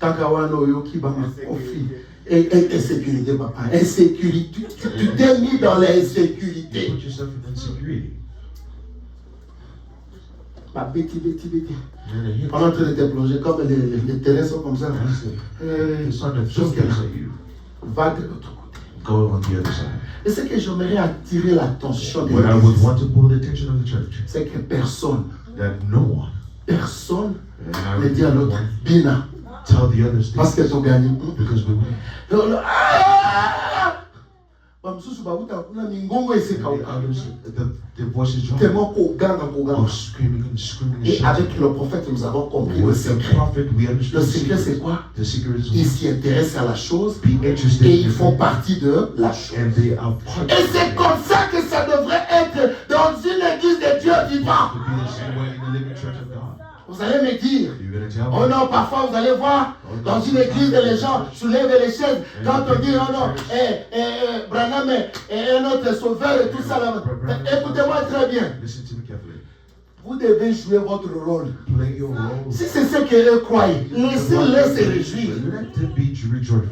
Tant qu'Awano Yoki Bama confie. Insécurité, papa. Insécurité. Tu t'es mis dans You l'insécurité. put yourself in insecurity. Ma petit. And then hit. On est en train de te plonger comme les terrains sont comme ça. The sun that Chose filters que- at you. Va de l'autre côté. Go on the other side. Et ce que j'aimerais attirer l'attention de What I would l'Église, want to pull the attention of the church, c'est que personne that no one, ne and I dit à really l'autre, want Bina, tell the others parce que things tu as gagné. because we win. Bamususu bauta kuna mingongo And esekauka. the others, the voices join Tellement koganga. of screaming and screaming and Et shouting. avec le prophète, nous avons compris le With the secret. prophet, we Le understood the secret, c'est secret. quoi? The secret is Ils s'y intéressent à la chose be interested et in ils the font thing, partie de la chose. and they are part Et of c'est it. comme ça que ça devrait être dans une église de Dieu vivant. To be the same way in the living church of God. Vous allez me dire, You're going to tell oh me. non, parfois vous allez voir, dans une église, les gens soulèvent les chaises. Quand on dit, oh non, Branham est notre sauveur et tout ça là. Écoutez-moi très bien. Listen to me carefully. Vous devez jouer votre rôle. Play your role. Si c'est ce qu'eux croient, laissez-les se réjouir. Let them be joyful.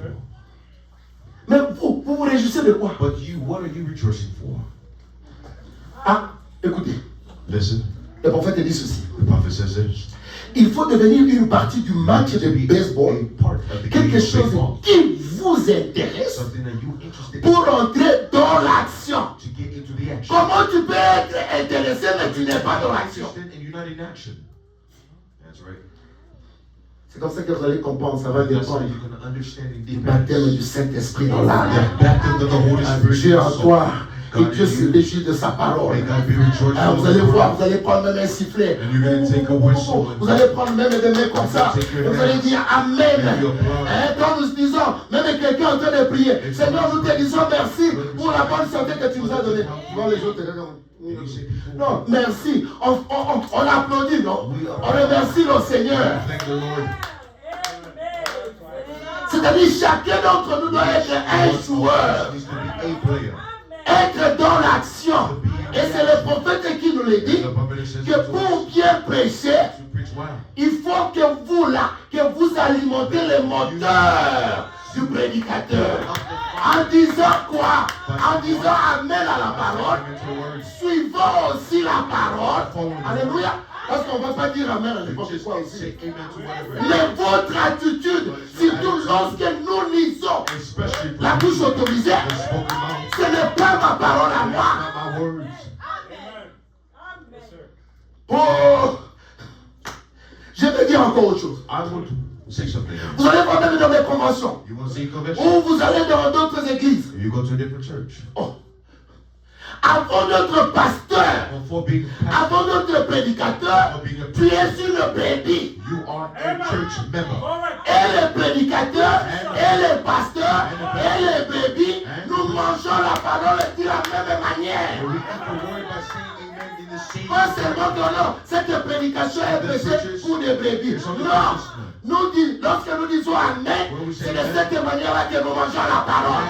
Mais vous vous réjouissez de quoi? But you, what are you rejoicing for? Ah, écoutez, Listen, le prophète dit ceci. the prophet says this. Il faut devenir une partie du match de baseball, a part of the game quelque of chose baseball. qui vous intéresse Something that you're interested in pour entrer dans l'action. to get into the action. Comment tu peux être intéressé mais tu n'es pas dans l'action? Interested and you're not in action. That's right. C'est comme ça que vous allez comprendre, ça va That's how dépendre you're going to understand it du depends. baptême du Saint-Esprit dans l'âme. The baptism of the Holy Spirit in Dieu your en soul. toi, Et Dieu se réjouit de sa parole. Vous allez voir, vous allez prendre même un sifflet. Vous allez prendre même des mains comme ça. Et vous allez dire Amen. Quand nous disons, même quelqu'un est en train de prier, Seigneur, nous te disons merci pour la bonne santé que tu nous as donnée. Les autres, non, merci. On applaudit, non? On remercie le Seigneur. C'est-à-dire, chacun d'entre nous doit être un joueur. Être dans l'action. Et c'est le prophète qui nous le dit, que pour bien prêcher, il faut que vous là, que vous alimentez le moteur du prédicateur. En disant quoi? En disant Amen à la parole, suivant aussi la parole. Alléluia. Parce qu'on ne va pas dire Amen à n'importe quoi aussi. Mais votre attitude, surtout lorsque nous lisons la bouche autorisée, ce n'est pas ma parole à moi. Oh, je vais dire encore autre chose. Vous allez voir même dans des conventions. Ou vous allez dans d'autres églises. Oh. Avant notre pasteur, avant notre prédicateur, tu es une brebis. Et les prédicateurs, et les pasteurs, et les brebis, nous mangeons la parole de la même manière. Pas seulement que non, cette prédication est prêchée pour des brebis. Non, lorsque nous disons Amen, c'est de cette manière-là que nous mangeons la parole.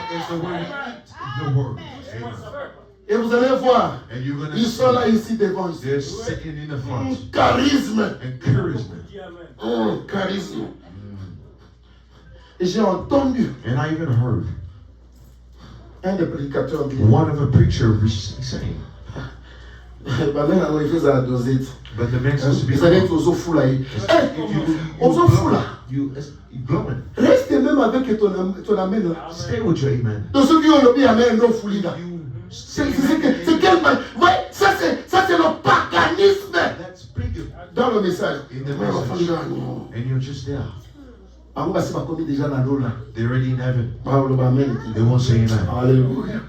Et vous allez voir, ils sont là ici devant ici. Charisme. Charisme. Et j'ai entendu un des prédicateurs dire, one of a preacher saying, but the man says to be reste même avec ton amen là. Stay with your amen. Donc ceux qui ont le bien amen non fouli là. C'est quel mal. Ouais, ça c'est le paganisme. Dans le message. And you're just there. They're already in heaven. They won't say amen. Alléluia.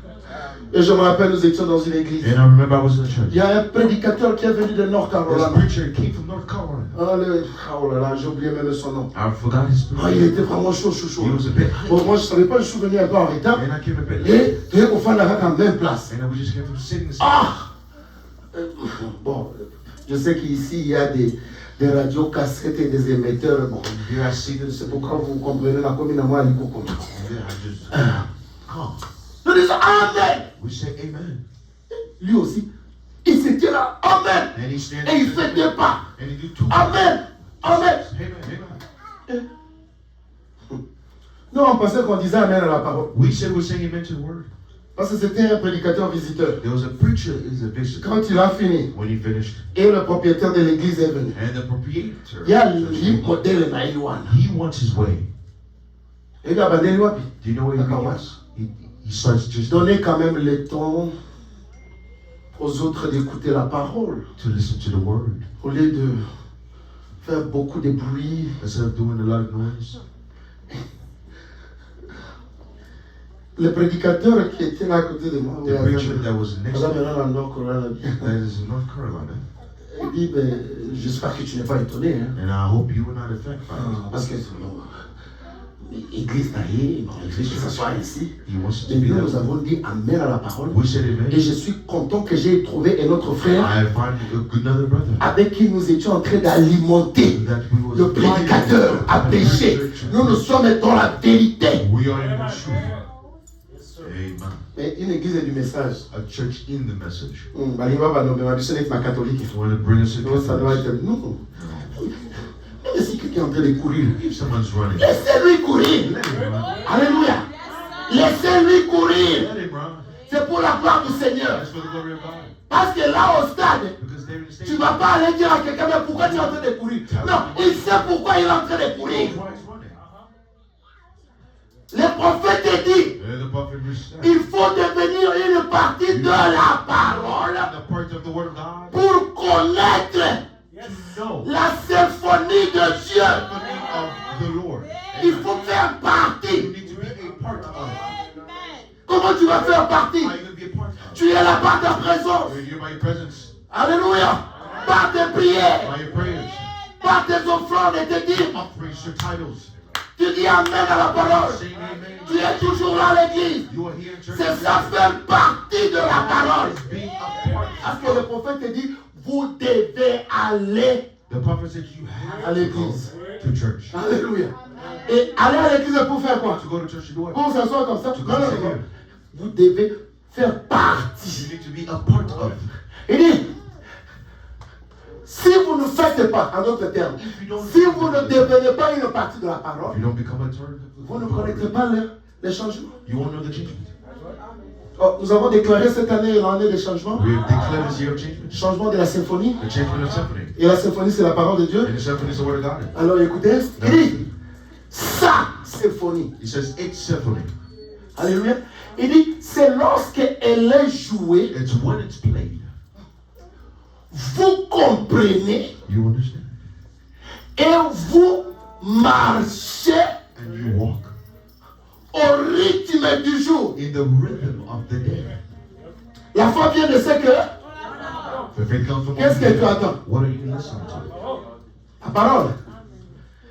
Et je me rappelle, nous étions dans une église. And I remember I was in the church. Il y a un prédicateur qui est venu de North Carolina. This preacher came from North Carolina. Oh là là, j'ai oublié même son nom. I forgot his name. Il était vraiment chaud. He was a bit high. Bon, moi je ne savais pas, je suis venu un peu en retard. And I came a bit late. Et au fond, on avait quand même place. And we just came from sitting. Bon, je sais qu'ici il y a des radios cassettes et des émetteurs. Bon, c'est pourquoi vous comprenez la commune à moi à l'Ikoko. Nous disons Amen. We say amen. Lui aussi, il se tient là, Amen. Et il fait deux pas. Amen. Amen. Nous, on pensait qu'on disait Amen à la parole. We said we're saying amen to the word. Parce que c'était un prédicateur visiteur. There was a preacher is a visitor. Quand il a fini, when he finished, et le propriétaire de l'église est venu. And the proprietor, il y a le modèle Naïwan. He wants his way. Et il a abandonné lui. Do you know what he begins? He starts just donner quand même le temps aux autres d'écouter la parole. To listen to the word. Au lieu de faire beaucoup de bruit. Instead of doing a lot of noise. Le prédicateur qui était là à côté de moi, the preacher that was next to me, that is in North Carolina. Il dit, j'espère que tu n'es pas étonné. Hein? And I hope you were not affected by it. Parce que l'église taillée, l'église que ça soit ici. Et puis nous avons dit Amen à la parole. We said amen. Et je suis content que j'ai trouvé un autre frère avec qui nous étions en train d'alimenter le prédicateur à pécher. Nous sommes dans la vérité. We are in the truth. Amen. Mais une église est du message. A church in the message. Catholique. Ça doit être non. Mais si quelqu'un est en train de courir, running, laissez-lui courir. Alléluia. Laissez-lui courir. C'est pour la gloire du Seigneur. Parce que là au stade, tu ne vas pas aller dire à quelqu'un, mais pourquoi tu es en train de courir? Non, il sait pourquoi il est en train de courir. Le prophète dit, il faut devenir une partie de la parole pour connaître la symphonie de Dieu. Il faut faire partie. Comment tu vas faire partie? Tu es là par ta présence. You're here by your presence, Alléluia. Par tes prières, by your prayers, par tes offrandes et tes dîmes. offerings, your titles. Tu dis Amen à la parole. Saying amen. Tu es toujours là à l'église. You are here in church. C'est ça faire partie de la parole. It's being a part. Parce que le prophète te dit, vous devez aller The prophet said you à have to go l'église. to church. Alléluia. Et aller à l'église pour faire quoi? To go to church, you do what? Pour s'asseoir comme ça? To Non, non, sit non. here. Vous devez faire partie. You need to be a part of. Il dit, si vous ne faites pas, en d'autres termes, si vous ne devenez pas une partie de la If parole, you don't become a part vous ne connaîtrez pas les changements. you won't know the changement. Oh, nous avons déclaré cette année l'année des changements. We have declared this year of changement. Changement de la symphonie. The changement of symphony. Et la symphonie, c'est la parole de Dieu. And the symphony is the word of God. Alors écoutez, il dit, sa symphonie. He says it's symphony. Alléluia. Il dit, c'est lorsqu'elle est jouée, It's when it's played. vous comprenez You understand. et vous marchez And you walk au rythme du jour. in the rhythm of the day. La foi vient de ce que, The faith comes from qu'est-ce que tu attends? What are you listening to? La parole.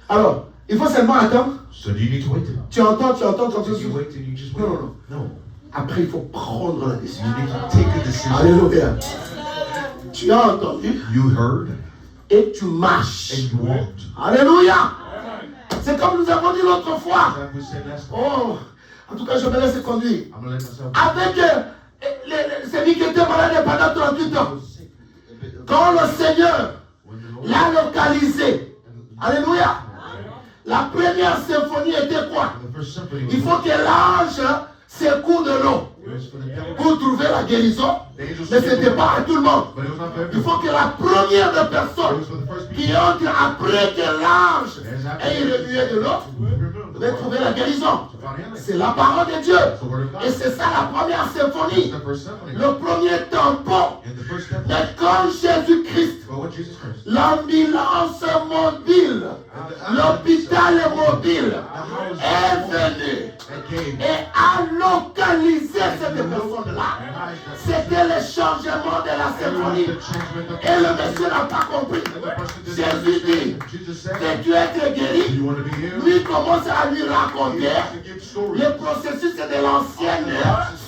Alors, il faut seulement attendre. So do you need to wait? Tu entends. Do you wait and you just wait? Non. No. Après, il faut prendre la décision. You need to take a decision. Alléluia. Tu as entendu You heard et tu marches. and you walked. Alléluia. C'est comme nous avons dit l'autre fois. Like we said last time. Oh, en tout cas, je me laisse conduire. I'm gonna let myself. Avec celui qui était malade pendant 38 ans. Quand le Seigneur When the Lord l'a localisé. Alléluia. La première symphonie était quoi? the first symphony Il faut que l'ange secoue de l'eau was for the devil. pour trouver la guérison. The angels Mais ce n'était pas à tout le monde. But it was not for Il everyone. faut que la première des It personnes was for the first qui people. entrent après que l'ange ait remué de l'eau Remember devaient trouver la guérison. to find healing. C'est la parole de Dieu. It's the word of Et God. c'est ça la première It's symphonie. the first symphony. Le premier tampon. And the first symphony. Mais quand Jésus-Christ, But what Jesus Christ. l'ambulance mobile, l'hôpital mobile est venu That came. et a localisé cette personne-là. C'était le changement de la symphonie. Et le monsieur n'a pas compris. Jésus dit, Jesus said, veux-tu être do guéri? you want to be healed? Lui commence à lui He raconter has to give stories le processus de l'ancienne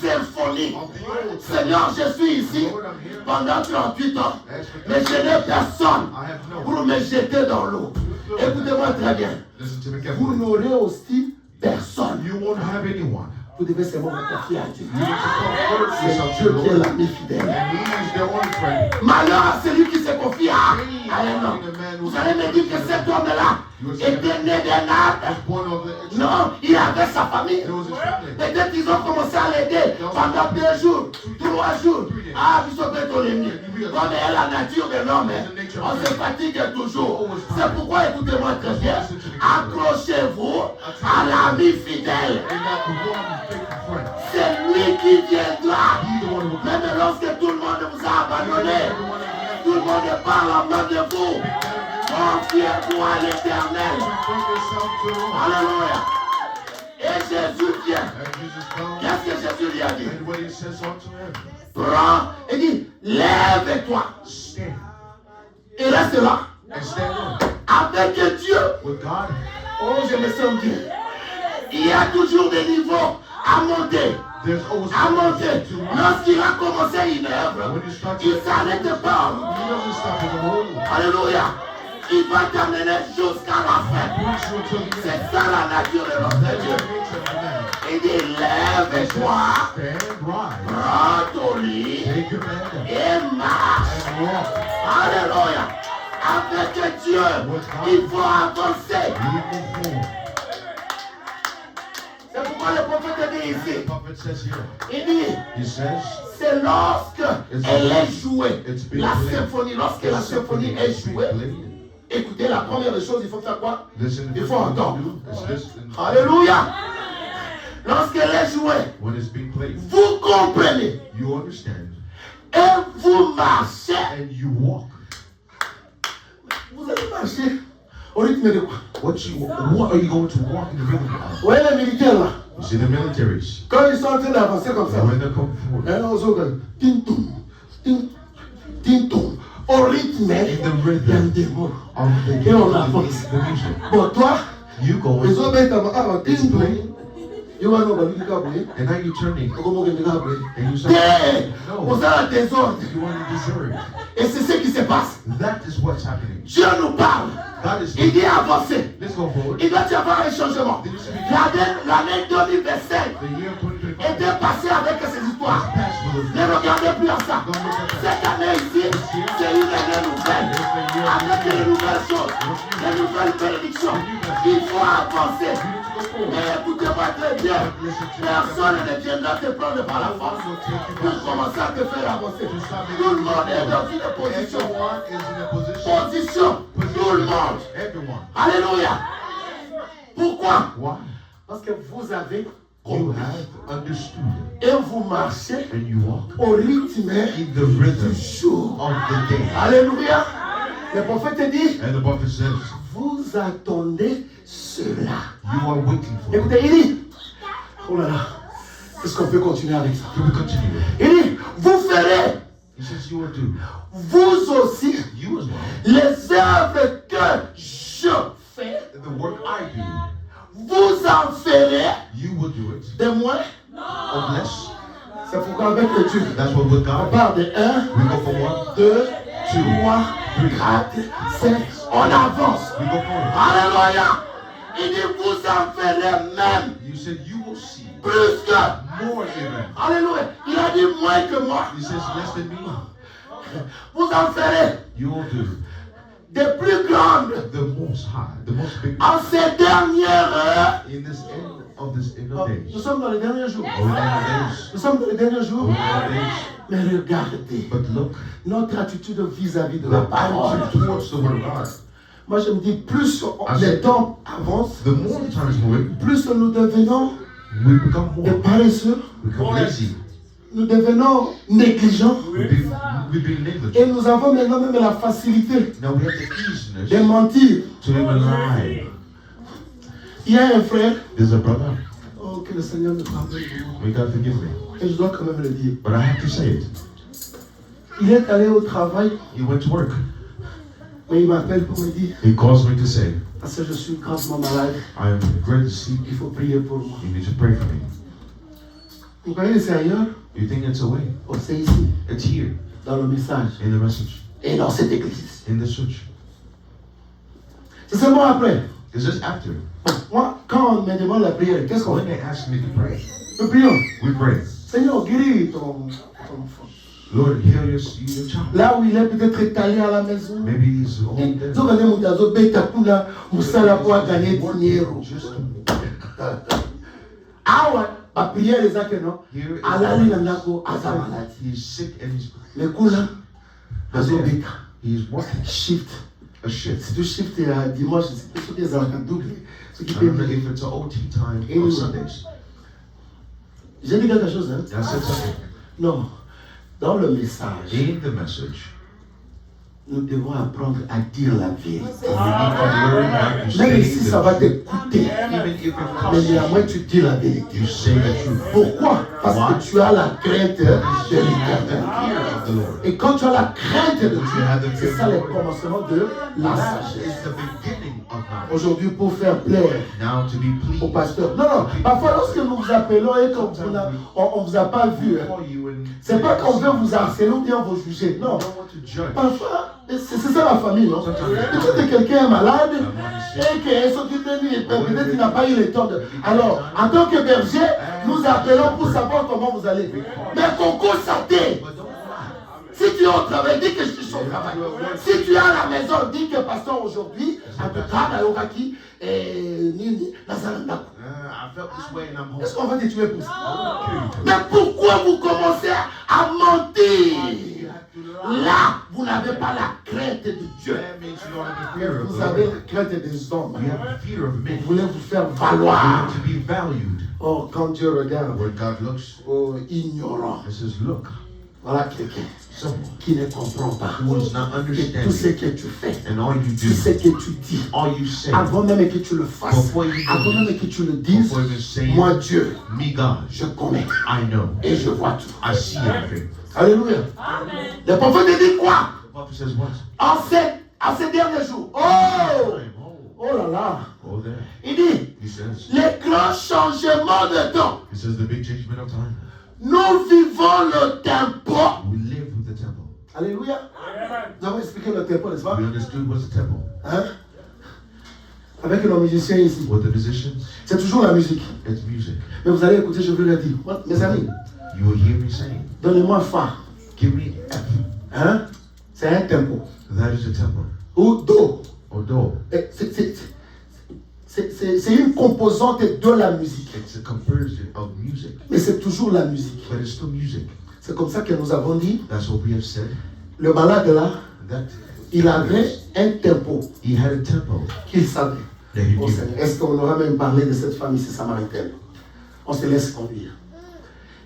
symphonie. of the old Seigneur, je suis ici Lord, I'm here. pendant 38 ans, As for mais je n'ai personne I have no. pour me jeter dans l'eau. Écoutez-moi très bien. Listen to me Vous carefully. n'aurez aussi personne. You won't have anyone. Vous devez seulement vous confier à Dieu. You need to come first C'est yourself to Dieu the qui est Lord. l'ami fidèle. And He is their only friend. Malheur à celui qui se confie à un homme. Vous allez me dire que cet homme-là était né d'un arbre. Was born of the Non, il avait sa famille. It was his family. Peut-être qu'ils ont commencé à l'aider pendant 2 jours, 3 jours. Ah, vous savez ton ennemi. Comme est la nature de l'homme, on se fatigue toujours. C'est pourquoi, écoutez-moi très bien, accrochez-vous à l'ami fidèle. And not the one faithful friend. C'est lui qui viendra. He's the one who will come. Même lorsque tout le monde vous a abandonné, tout le monde parle en main de vous. Confiez-vous à l'Éternel. Bring yourself to the Lord. Alléluia. Et Jésus vient. And Jesus comes. Qu'est-ce que Jésus lui a dit? And what He says unto him. Prends et dit, lève-toi Stand. et reste là. And stand up. Avec Dieu. With God. Oh, je me sens bien. Il y a toujours des niveaux à monter. There's always À monter. to Lorsqu'il a commencé une œuvre, When you start il to ne s'arrête pas. He doesn't stop in the world. Alléluia. Il va t'amener jusqu'à la fin. Brings you until the end. C'est ça la nature de notre Dieu. Nature of man. Il dit, lève-toi, Stand, rise. prends ton lit Take your bed et marche. and walk. Alléluia. Avec Dieu, il faut avancer. You move forward. C'est pourquoi le prophète dit The ici, prophet says here. il dit, He says, c'est lorsque elle est jouée, la symphonie, lorsque la the symphonie symphony est is being jouée, played. écoutez, la première des choses, il faut faire quoi? Listen, Il the faut first thing entendre. you do is listen. Alléluia. Lorsqu'elle est jouée, When it's being played, vous comprenez you understand et vous marchez. and you walk. Vous allez marcher au rythme de quoi? What are you going to walk in the rhythm of? Vous voyez les militaires là? You see the militaries. Quand ils sont en train d'avancer comme ça, And when they come forward, hein, on se tintoum, tintoum, au rythme in the rhythm des mots. of Et on avance. the music, Bon, toi, you go les and, autres bêtes avant tintoum, ils vont nous bouger. and now you're turning Comment on va bouger? and you Hey, no, on a un désordre. you want to deserve. Et c'est ce qui se passe. That is what's happening. Dieu nous parle. God is Il dit avancer. let's go forward. Il doit y avoir un changement. L'année 2025 The year 2025 était passée avec ces histoires. passed with us. Ne regardez plus à ça. Cette année ici, c'est une année nouvelle. Avec de nouvelles choses, de nouvelles bénédictions. Il faut avancer. Mais écoutez-moi très bien. Personne ne viendra te prendre par la force pour commencer à te faire avancer. Tout le monde est dans une position. Everyone is in a position. Position. Tout le monde. Everyone. Alléluia. Pourquoi? Why? Parce que vous avez You compris. have understood Et vous marchez and you walk au rythme in the rhythm du jour. of the day. Alléluia. Le prophète dit, And the prophet says, vous attendez cela. you are waiting for it. Écoutez, il dit, oh là là, est-ce qu'on peut continuer avec ça? Can we continue? Il dit, vous ferez, He says you will do. vous aussi, You as well. les œuvres que je fais, The work I do, vous en ferez you will do it. de moins. Of less. C'est pourquoi avec le Dieu, That's what with on God. part de 1, We go from 1, 2, 2, 3, 4, 5, on avance. we go forward. Alléluia. Il dit, vous en ferez même You said you will see plus que. more even. Alléluia. Il a dit moins que moi. He says less than me. Vous en ferez You will do des plus grandes. the most high, the most big. En ces dernières heures. In this end of this end Oh, of days. nous sommes dans les derniers jours. Over the end of days. Nous sommes dans les derniers jours. Over the end of days. Mais regardez But look, notre attitude vis-à-vis de la the parole. attitude towards the word of God. Moi, je me dis, plus le temps avance, The more the time is moving, plus nous devenons we become des more. paresseux, We become lazy. nous devenons négligents. We be Et negligent. nous avons maintenant même la facilité Now we have the easiness de mentir. to even lie. Il y a un frère, There's a brother. oh, que le Seigneur me pardonne, May God forgive me. et je dois quand même le dire. But I have to say it. Il est allé au travail, He went to work. mais il m'appelle pour me dire, He calls me to say, parce que je suis gravement malade, I am greatly sick. il faut prier pour moi. You need to pray for me. Vous croyez que c'est ailleurs? You think it's away? Oh, c'est ici, It's here dans le message, in the message, et dans cette église. in the church. C'est seulement après. It's just after. Bon, moi, quand on me demande la prière, qu'est-ce qu'on When fait? they ask me to pray, Nous prions. we pray. Seigneur, guéris ton enfant. Lord, heal your child. Là où il est peut-être étalé à la maison. Maybe he's home there. Zokane mutazo beta kuna musala kwa gagner dinero. Just Awa ba prière eza que non. here Alali na ndako aza malade. he's sick and he's Mais kuna azo beta he's working shift. a shift. C'est tout shift ya dimanche, c'est tout des arcs double. Ce qui I peut don't know if it's an OT time on Sundays. J'ai dit quelque chose hein. I said something. Non. Dans le message, In the message, nous devons apprendre à dire la vérité. we need to learn how to Même say si ça va the te truth. coûter, Even if it mais costs néanmoins you, tu dis la vérité. you say the truth. Pourquoi? Parce que tu as la crainte de You l'éternel. have the fear of the Lord. Et quand tu as la crainte de Dieu, have the fear c'est ça of the le Lord. commencement de la That sagesse. is the beginning of knowledge. Aujourd'hui, pour faire plaire Now to be au pleased. pasteur. Non, non. Parfois, lorsque nous vous appelons et qu'on on vous a pas vu, hein, Call you and c'est pas qu'on veut vous harceler ou bien vous juger. Non. I don't want to judge. Parfois, c'est ça la famille, non? Peut-être que quelqu'un est malade et qu'il s'occupe de lui, peut-être qu'il n'a pas eu le temps de. Alors, en tant que berger, nous appelons pour savoir comment vous allez. Mais qu'on constate. But don't lie. Si tu es au travail, dis que je suis au travail. Si tu es à la maison, dis que pasteur aujourd'hui, en tout cas, dans l'Oraki, Nini, Nazaranda. I felt this way and I'm home. Est-ce qu'on va te tuer pour ça? Okay. Mais pourquoi vous commencez à mentir? Là, vous n'avez pas la crainte de Dieu. That means you don't have the fear of Vous the avez Lord. la crainte des hommes. You have the fear of men. Vous voulez vous faire You valoir. want to be valued. Oh, quand Dieu regarde, Where God looks, oh, ignorant. it says, look, Voilà quelqu'un Someone qui ne comprend pas who is not que tout ce understanding. que tu fais, And all you tout ce do, que tu dis, all you say, avant même que tu le fasses, before you avant do même it, que tu le dises, before you say moi it, Dieu, me God, je connais I know. et je vois tout. I see everything. Alléluia. Le prophète dit quoi? The prophet says what? En ces derniers jours. Oh! Time. Oh, Oh là là. oh there. Il dit, He says. les grands changements de temps. He says the big changement of time. Nous vivons le tempo. We live with the temple. Alléluia. Nous avons expliqué le tempo, n'est-ce pas? We understood what's the temple. Hein? Avec nos musiciens ici. With the musicians, C'est toujours la musique. it's music. Mais vous allez écouter, je veux le dire. Mes amis, You will hear me saying, donnez-moi fa. give me F. Hein? C'est un tempo. That is a tempo. Ou do. Or do. Et c'est une composante de la musique. It's a conversion of music. Mais c'est toujours la musique. But it's still music. C'est comme ça que nous avons dit. That's what we have said. Le malade là, That il avait un tempo he had a tempo qu'il savait. that he Oh, knew. Seigneur, est-ce qu'on aura même parlé de cette femme ici samaritaine? On se laisse conduire.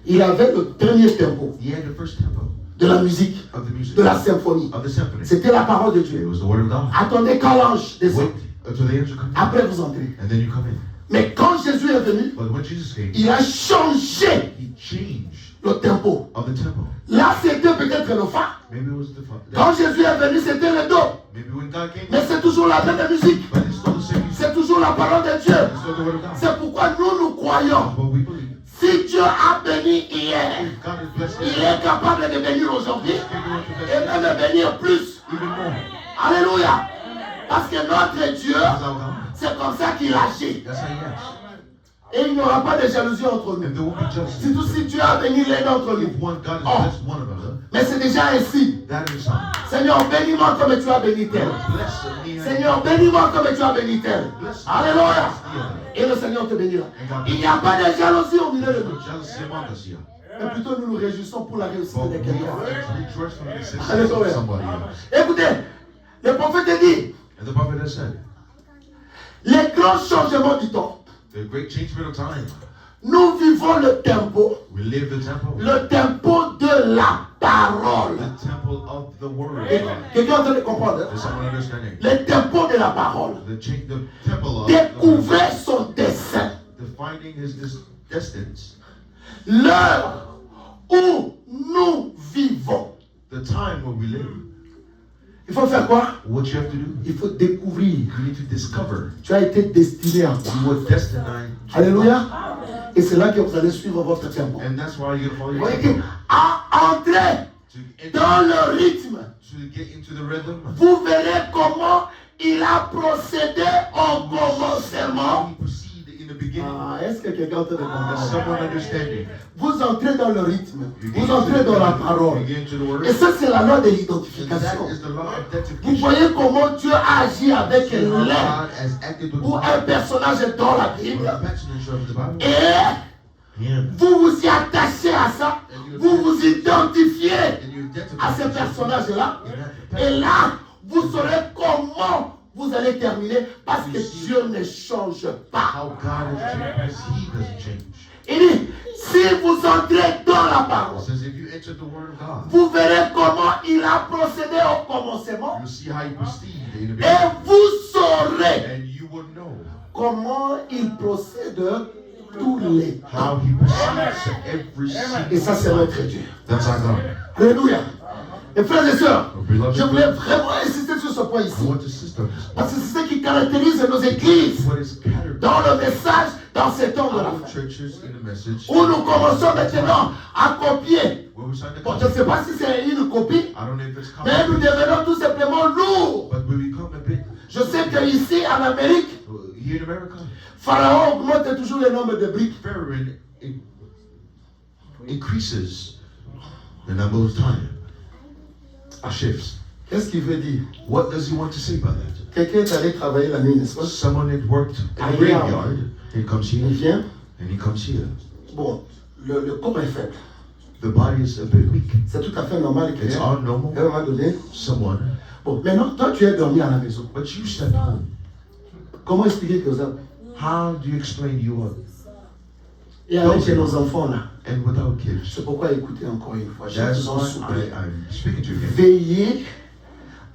Il avait le premier tempo He had the first tempo de la musique, of the music, de la symphonie. of the symphony. C'était la parole de It Dieu. was the word of God. Attendez quand l'ange descend. Wait until the angel comes. Après vous entrez. And then you come in. Mais quand Jésus est venu, But when Jesus came, il a changé he changed le tempo. of the tempo. Là, c'était peut-être le fa. Maybe it was the Quand Jésus est venu, c'était le do. maybe when God came, Mais c'est toujours la même musique. but it's still the same music. C'est toujours la parole de Dieu. It's still the word of God. C'est pourquoi nous croyons. But we believe Si Dieu a béni hier, if God is blessed, il est capable de bénir aujourd'hui et même de bénir plus. even more. Alléluia. Parce que notre Dieu, That's our God. c'est comme ça qu'il agit. That's how he acts. Et il n'y aura pas de jalousie entre And nous. there won't be jealousy. Surtout si Dieu a béni l'un d'entre If nous. one God has Oh. blessed one another, Mais c'est déjà ainsi. that is something. Seigneur, bénis-moi comme tu as béni tel. Bless me. Seigneur, bénis-moi comme tu as béni tel. Alléluia. Et le Seigneur te bénira. Il n'y a pas de jalousie au milieu de nous. Jealousy among us here. Mais plutôt nous nous réjouissons pour la réussite But de we quelqu'un. rejoice from the success Alléluia. of somebody else. Écoutez, le prophète dit, And the prophet has said, les grands changements du temps. the great changement of time. Nous vivons le tempo. We live the temple. Le tempo de la parole. The temple of the word. Et quelqu'un est en train de comprendre. Hein? There's someone understanding. Le tempo de la parole. The temple of the Découvrez son dessein. defining his distance. L'heure où nous vivons. The time where we live. Il faut faire quoi? What you have to do, Il faut découvrir. you need to discover. Tu as été destiné à quoi? You were destined. Alléluia. Et c'est là que vous allez suivre votre tempo. And that's why you follow Vous your voyez tempo. qu'à entrer dans le rythme, To get into the rhythm. vous verrez comment il a procédé au commencement. He proceed in the beginning. Est-ce que quelqu'un est en train de There's comprendre? someone understanding. Vous entrez dans le rythme, You get vous entrez dans la parole. You get into the word. Et ça, c'est la loi de And l'identification. that is the law of Vous identification. voyez comment Dieu a agi avec How l'un God has acted with ou un personnage dans la the Bible. personage of the Bible. Et Him. vous vous y attachez à ça, vous vous identifiez And you identify à ce yourself personnage-là. in that Et là, vous saurez comment vous allez terminer parce que Dieu ne change pas. How God has changed because He doesn't change. Il dit, si vous entrez dans la It parole, says if you enter the Word of God, vous verrez comment il a procédé au commencement you'll see how He proceeded in the et beginning. vous saurez And you will know comment il procède tous les temps. how He proceeds every Et ça, c'est single notre time. Dieu. That's our God. Alléluia. Mes frères et sœurs, Beloved, je voulais vraiment insister sur ce point I ici. want to insist on this. Parce que c'est ce qui caractérise nos églises What is character dans le message, dans ces temps de la our fin. churches in the message Où nous commençons maintenant à copier. where we sign the Bon, je ne sais pas si c'est une copie, I don't know if it's mais nous common, devenons tout simplement lourds. but we become a bit Je sais qu'ici, en Amérique, here in America. Pharaon augmente toujours le nombre de briques. Pharaoh increases the number of time. Shifts. Qu'est-ce qu'il veut dire? What does he want to say by that? Quelqu'un est allé travailler la nuit, n'est-ce pas? Someone had worked in a Ailleurs. graveyard. He comes Il here vient. and he comes here. Bon, le corps est faible. The body is a bit weak. C'est tout à fait normal It's qu'à all un normal. moment donné. Someone, Bon, maintenant, toi, tu es dormi à la maison. but you stepped home. Comment expliquer que ça? How do you explain you are? Et avec nos enfants là. And without kids. C'est pourquoi écoutez encore une fois. Je That's vous en why supplie. I'm speaking to you again. Veillez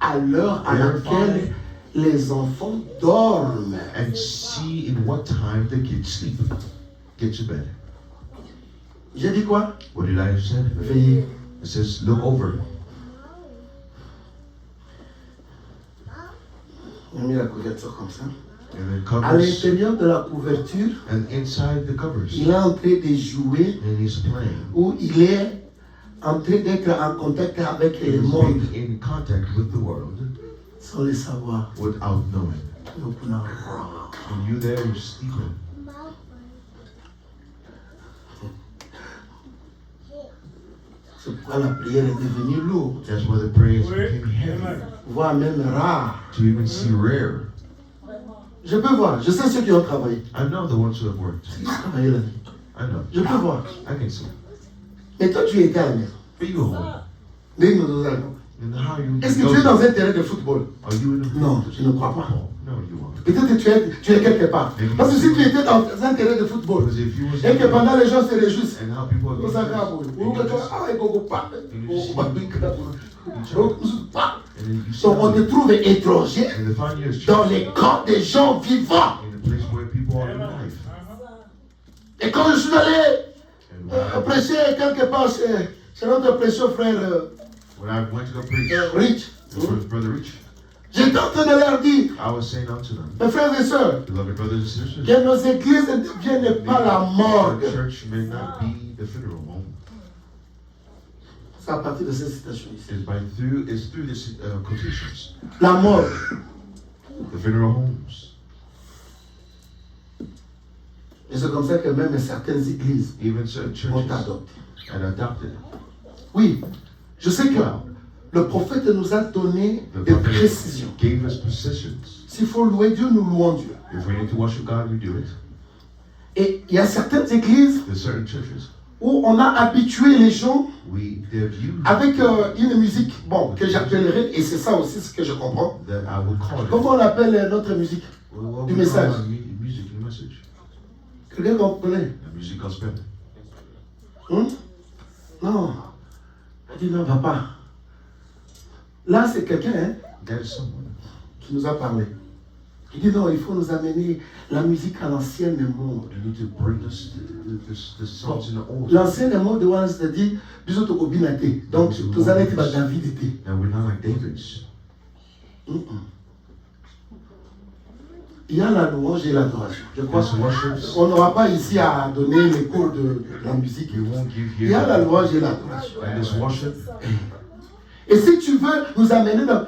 à l'heure à laquelle les enfants dorment. And see in what time the kids sleep. Get to bed. J'ai dit quoi? What did I say? Veillez. It says look over. On a mis la couverture comme ça. And then À covers. l'intérieur de la couverture, And inside the covers. il est en train de jouer And he's playing. ou il est en train d'être en contact avec le He's monde being in contact with the world sans le savoir. without knowing. Donc, on a- And you there, you're sleeping. C'est pourquoi la prière est devenue lourde, That's why the prayers became heavy. voire même rare. To even see rare. Je peux voir, je sais ceux qui ont travaillé. I know the ones who have worked. Ils ont travaillé la nuit. I know. Je peux voir. I can see. Mais toi, tu étais à la maison. But you home. Mais nous allons. And how you Est-ce que tu es dans un terrain de football? Are you in a Non, je ne crois pas. No, you aren't. Peut-être que tu es quelque part. Parce que si tu étais dans un terrain de football Because if you was et que pendant les gens se réjouissent, and how people are nous being avons dressed, ou and que you tu just- ah, il faut qu'on parle. and then you see Donc on te trouve étranger and the fun years dans les camps des gens vivants. in the place where people are alive. Et quand je suis allé And when prêcher quelque part chez notre précieux frère when I went to go preach, Rich, Brother Rich, j'étais en train de leur dire, I was saying unto them, mes frères et sœurs, beloved brothers and sisters, que nos églises ne deviennent pas la the morgue. church may not be the funeral home. C'est à partir de cette citation ici. It's through this quotations. La morgue. The funeral homes. Et c'est comme ça que même certaines églises Even certain ont churches adopté. had adopted. Oui, je sais que le prophète nous a donné The des prophet précisions. gave us positions. S'il faut louer Dieu, nous louons Dieu. If we need to worship God, we do it. Et il y a certaines églises There's certain churches où on a habitué les gens they've used avec une musique, bon, que j'appellerais, et c'est ça aussi ce que je comprends. that I would call it. Comment on appelle notre musique? What du we call message. our music and message. Quelqu'un comprenait? The music gospel. Non. Il dit non, papa. Là, c'est quelqu'un hein, That is someone qui nous a parlé. Il dit non, il faut nous amener la musique à l'ancienne monde. you need to bring us the songs in the old. L'ancienne monde, on se dit, bisous to Obinate. Donc, tous allez être David était. And we're not like David's. Il y a la louange et l'adoration. Je crois There's worship. qu'on n'aura pas ici à donner les cours de la musique. We won't give Il y a la here. louange et l'adoration. And this worship. Et si tu veux nous amener dans...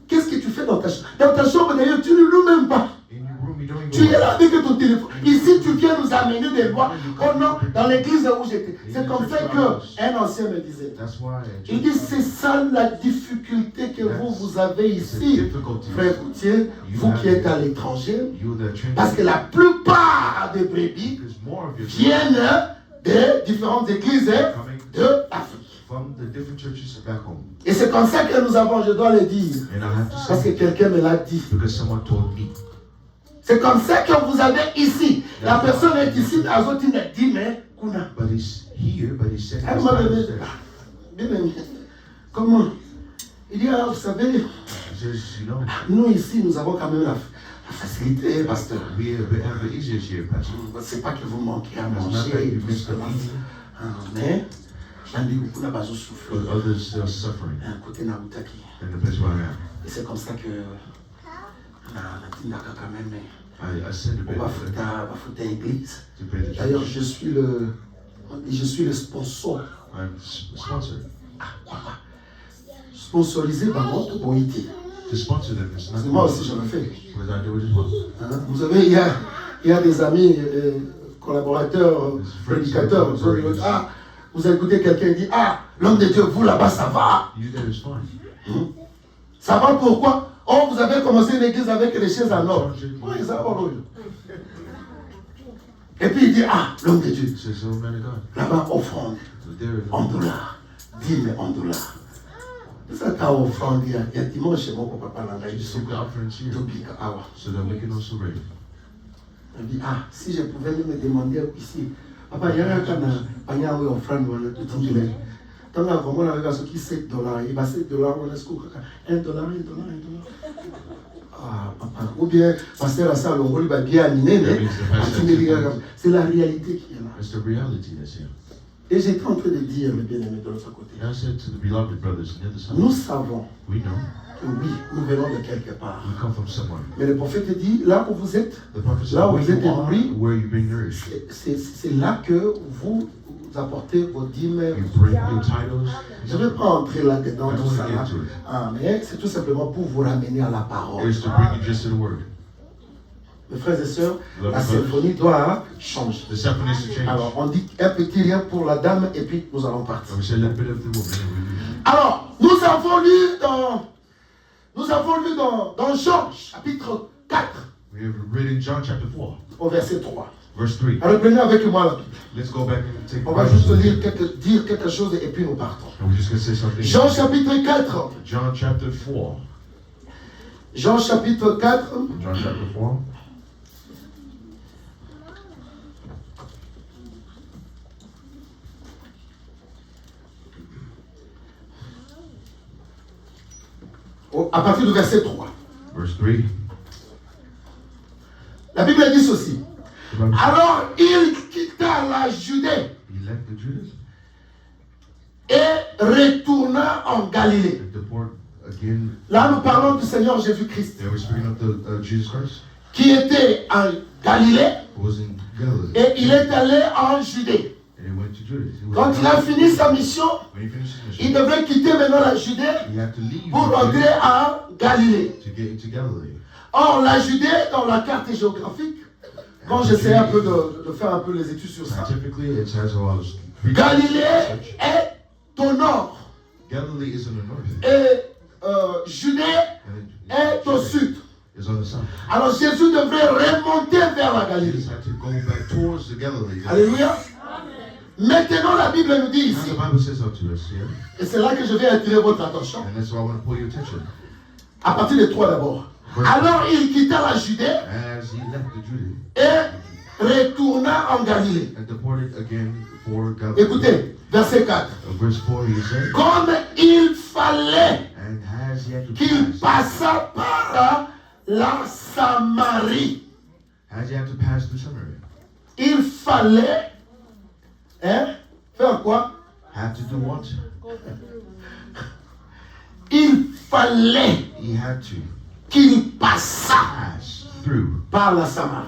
Qu'est-ce que tu fais dans ta chambre? Dans ta chambre, d'ailleurs, tu ne loues même pas. In your room, you don't Tu even es là avec ton téléphone. Ici, tu viens nous amener des lois. Oh non, dans l'église où j'étais. C'est comme ça qu'un ancien me disait. That's why Il dit, c'est ça la difficulté que vous avez it's a ici, difficulty. frère Coutier, vous qui êtes à l'étranger. You the Parce que la plupart des brebis Because more of your viennent des différentes églises coming de l'Afrique. from the different churches back home. Et c'est comme ça que nous avons, je dois le dire, And I have to parce que say, quelqu'un me l'a dit. because someone told me. C'est comme ça que vous avez ici. La personne est ici, la autre il me dit, mais Kuna. But he's here, but he said À un his moment time donné, is there. bien aimé, comment? Il dit, ah, vous savez, He says, you know, nous ici, nous avons quand même la facilité, pasteur. we have the easiest here, Pastor. C'est pas que vous manquez à It's not that manger, you tout miss the cela. eating, Mais, j'en ai beaucoup là-bas, je souffre. but others still suffering Un côté Naoutaki. in the place where I am. Et c'est comme ça que na quand même, I send a bit on va foutre à l'église. to pay the D'ailleurs, church. je suis le sponsor. I'm sponsored. Sponsorisé par votre Boïté. To sponsor them, it's Parce not que moi aussi, je le fais. because I do it as well. Hein? Vous savez, il y a des amis, collaborateurs, prédicateurs. Ah, vous écoutez quelqu'un dit, ah, l'homme de Dieu, vous là-bas, ça va. You there is fine. Ça va pourquoi? Oh, vous avez commencé une église avec les chaises en or. Oui, ça va. Oui. Et puis il dit, ah, l'homme de Dieu, Says, oh man of God. là-bas, offrande, So there en dollars, 10 000 en dollars. Ça, quand offrande, il y a dimanche chez mon papa, là, is just the offerings here il so that we can also raise. dit, ah, si je pouvais me demander ici, Papa, il y a un cas de un frère, tout dit. Tant que vraiment, on a ce qui $7. Il va $7, on est $1, $1. Ah, papa. Ou bien, pasteur, ça, on va bien animer, mais c'est la réalité qui est là. It's the reality that's here. Et j'étais en train de dire, mes bien-aimés de l'autre côté, And I said to the beloved brothers on the other side, nous savons we know que oui, nous venons de quelque part. we come from somewhere. Mais le prophète dit, là où vous êtes, The prophet said, là où where vous êtes you are, nourris, where you're being nourished. c'est là que vous apportez vos dîmes. You bring your titles. Je ne vais pas entrer là-dedans, I tout don't ça. want to get into it. Ah, mais c'est tout simplement pour vous ramener à la parole. It's to bring you just to the word. Mes frères et sœurs, Love la you, brothers. symphonie doit changer. The symphony needs to change. Alors, on dit un petit rien pour la dame et puis nous allons partir. And we say a little bit of the woman. And we leave. Alors, nous avons lu dans Jean, chapitre 4, We have read in John chapter 4, au verset 3. verse 3. Reprenez avec moi la Bible. Let's go back and take On va juste dire quelque chose et puis nous partons. And we're just going to say something. Jean chapitre 4. John chapter 4. Jean chapitre 4. John chapter 4. À partir du verset 3. Verse 3. La Bible dit ceci. The Bible says, Alors il quitta la Judée he left the Judas et retourna en Galilée. and departed again. Là, nous parlons du Seigneur Jésus-Christ They were speaking of the Jesus Christ, qui était en Galilée who was in Galilee. et il est allé en Judée. And he went to Judas. He was Quand in il a Galilee. fini sa mission, When he finished his il mission, devait quitter maintenant la Judée he had to leave pour rentrer Judea en Galilée. to get into Galilee. Or, la Judée, dans la carte géographique, quand j'essaie un peu de faire un peu les études sur ça, Scientifically, it has a lot of Galilée research. est au nord Galilee is in the north. et Judée And est au sud. is on the south. Alors Jésus devrait remonter vers la Galilée. Jesus had to go back towards the Galilee. Alléluia. Maintenant, la Bible nous dit Now ici, the Bible says unto us here, et c'est là que je vais attirer votre attention, and that's why I want to pull your attention. à partir de 3 d'abord. Alors il quitta la Judée As he left the Judea et retourna en Galilée. and departed again for Galilee. Écoutez, verset 4. Verse 4, he said, Comme il fallait and as he had to qu'il pass, passât par la Samarie. as he had to pass through Samaria, Il fallait faire quoi? had to do what? Il fallait He had to qu'il passât pass through par la Samarie.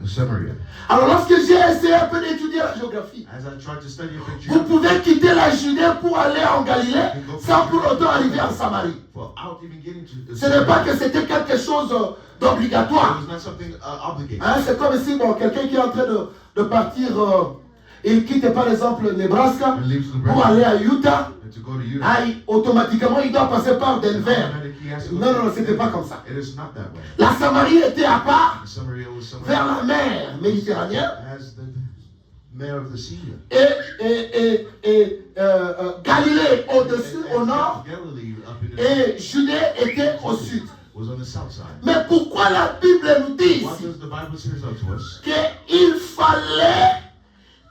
Samaria. Alors lorsque j'ai essayé un peu d'étudier la géographie, As I tried to study a picture, vous pouvez quitter la Judée pour aller en Galilée sans pour autant arriver en Samarie. without even getting to Ce n'est pas que c'était quelque chose it d'obligatoire. was not something obligated. Hein, c'est comme si quelqu'un qui est en train de partir, il quitte par exemple Nebraska And leaves the pour aller à Utah. and to go to Utah. Automatiquement, il doit passer par Denver. He has to go Non, to- non, c'était pas comme ça. It is not that way. La Samarie était à part Samaria was vers somewhere la mer Méditerranée as the mayor of the sea. et Galilée au-dessus, au nord, Galilee up in the et Judée était au sud. was on the south side. Mais pourquoi la Bible nous dit What ici does the Bible say unto us? qu'il fallait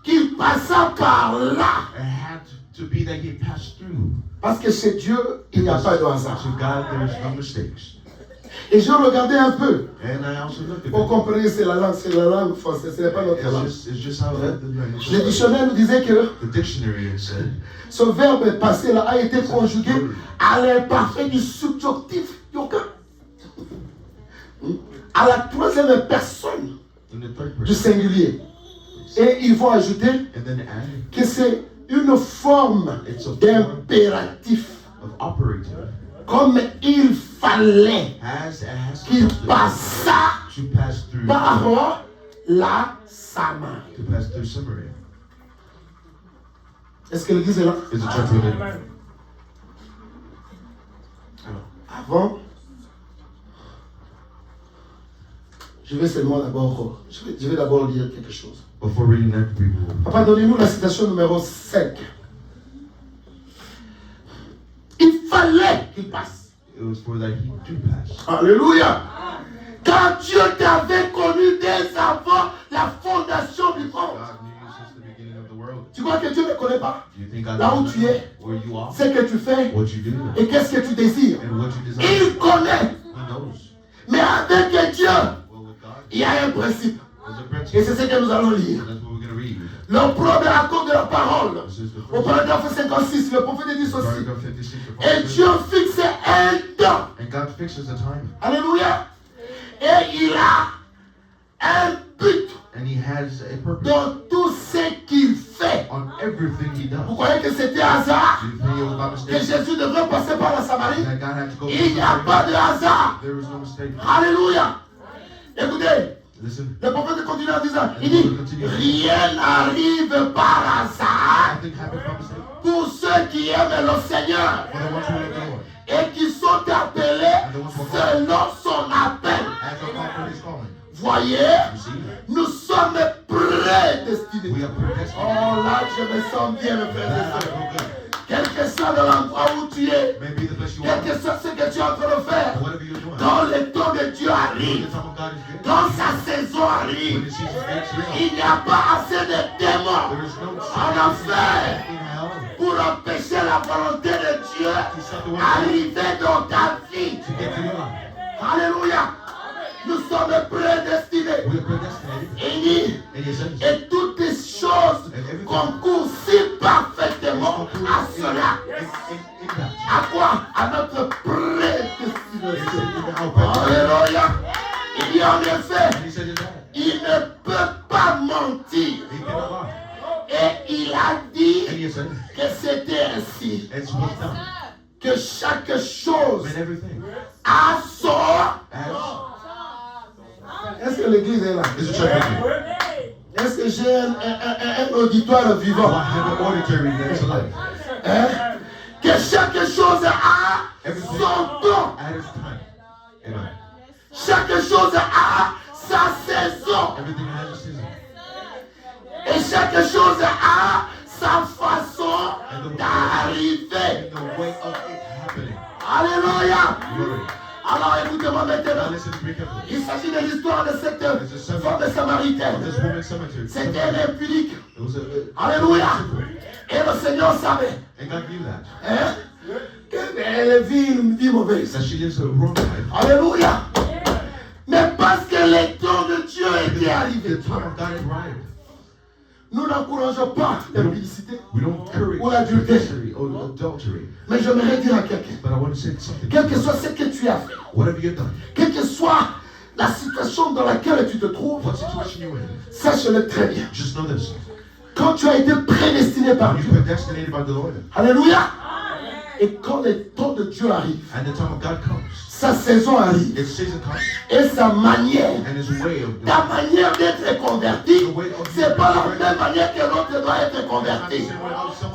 qu'il passât par là? It had to be that he passed through. Parce que chez Dieu, il n'y a pas de hasard. To God, there's no mistakes. Et je regardais un peu. And I also looked at Vous it. comprenez, c'est la langue française, ce n'est pas notre langue. It's just how the language Le dictionnaire nous disait que The dictionary had said ce verbe passé là a été conjugué à l'imparfait du subjonctif. À la troisième personne in the third du person. singulier. Et ils vont ajouter And then add que c'est une forme d'impératif. of operative. Comme il fallait Has qu'il to passât pass through par la Samarie. to pass through Samaria. Est-ce que l'église est là? Is the church with it? Alors, avant, je vais seulement d'abord, je vais d'abord lire quelque chose. Before reading that, we will. Papa, donnez-nous la citation numéro 5. Il fallait qu'il passe. It was for that he do pass. Alléluia. Car Dieu t'avait connu dès avant la fondation du monde. God knew you since the Tu crois que Dieu ne connaît pas Do you think God là où knows tu es, where you are, ce que tu fais what you do, et qu'est-ce que tu désires? and what you desire? Il connaît. He knows. Mais avec Dieu, Well, with God, il y a un principe. there's a Et principle. c'est ce que nous allons lire. That's what we're going to read. Le premier accord de la parole. This is the Au first paragraphe 56, le prophète dit ceci. paragraph 56. the Et prophet Dieu fixe un temps. says, and God fixes the time. Alléluia. Et il a un but And he has a purpose dans tout ce qu'il fait. on everything he does. Vous croyez que c'était hasard Do you think it was by que mistake Jésus devrait passer par la Samarie? that God had to go Il n'y a pas de hasard. There is no mistake. Alléluia. Écoutez, Listen, le prophète continue en disant, il dit, rien n'arrive par hasard nothing happens by mistake. pour ceux qui aiment le Seigneur For the ones who love the Lord, et qui sont appelés selon son appel. as a call for his calling. Voyez, You see, nous sommes prédestinés. we are predestined. Oh là, je me sens bien, mes frères et That I sœurs. feel good. Quel que soit de l'endroit où tu es, Maybe the place you quel are, que soit ce que tu es en train de faire, whatever you're doing, quand le temps de Dieu when arrive, the time of God is good, quand sa saison when arrive, the season gets here, il n'y a pas assez de démons there is no en enfer in hell pour empêcher la volonté de Dieu to stop the one to d'arriver dans ta vie. get to your life. Alléluia. Nous sommes prédestinés. We are predestinated. Il dit, And he says, et toutes les choses concourent si parfaitement à cela. in that. À quoi? À notre prédestination. Alléluia. Il dit en effet, And he said in that. il ne peut pas mentir. He cannot lie. Et il a dit And he said, que c'était ainsi. it's what's done. Que chaque chose And everything. a son. As Est-ce que l'église est là? is a church meeting. Est-ce que j'ai un auditoire I vivant? have an auditory that is alive. Hein? Que chaque chose a Everything son temps. at its time. Amen. Chaque chose a sa saison. Everything has a season. Et chaque chose a sa façon d'arriver. And the way of it happening. Alléluia. Glory. Alors écoutez-moi Now maintenant. listen to me carefully. Il s'agit de l'histoire de cette femme samaritaine. This woman's cemetery. C'était un impudique. It was a Alléluia. Et le Seigneur savait. And God knew that. Hein? Elle vit une vie mauvaise. That she lives a wrong life. Alléluia. Mais parce que le temps de Dieu était arrivé. The time of God had arrived. Nous n'encourageons pas l'impudicité We don't encourage ou l'adultère. or adultery. Mais j'aimerais dire à quelqu'un, But I want to say something. quel que soit ce que tu as fait, Whatever you've done, quelle que soit la situation dans laquelle tu te trouves, what situation you're in, sache-le très bien. just know this. Quand tu as été prédestiné par You're Dieu, predestinated by the Lord. alléluia, et quand le temps de Dieu arrive, And the time of God comes. sa saison arrive, Its season comes. et sa manière, And his way of doing ta it. manière d'être converti, c'est pas la même manière que l'autre doit être converti.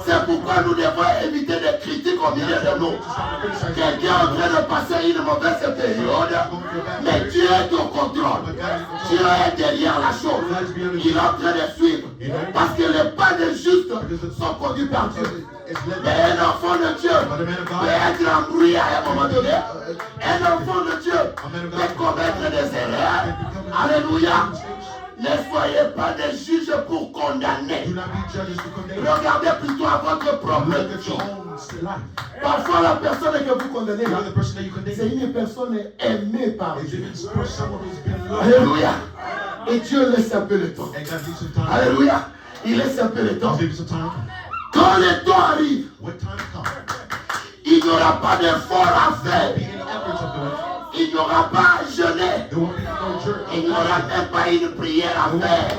C'est pourquoi nous devons éviter des critiques au milieu de nous. Quelqu'un est en train de passer une mauvaise période, mais Dieu est au contrôle. Dieu est derrière la chose. Il est en train de suivre. Parce que les pas des justes sont conduits par Dieu. Mais un enfant de Dieu peut être embrouillé à un moment donné. Un enfant de Dieu peut commettre des erreurs. Alléluia. Ne soyez pas des juges pour condamner. Do not be judges to condemn. Regardez plutôt à votre propre Look at vie. your own life. Parfois, la personne que vous condamnez, You là, know the person that you c'est condemn. une personne aimée par Is Dieu. even someone who's been loved. Alléluia. Et Dieu laisse un peu le temps. And God gives some time. Alléluia. Il laisse un peu le temps. Give you some time. Quand le temps arrive, When time comes, il n'y aura pas d'effort à there faire. won't be any efforts of doing. Il n'y aura pas à jeûner. There won't be no church. Il n'y aura même pas une prière à faire.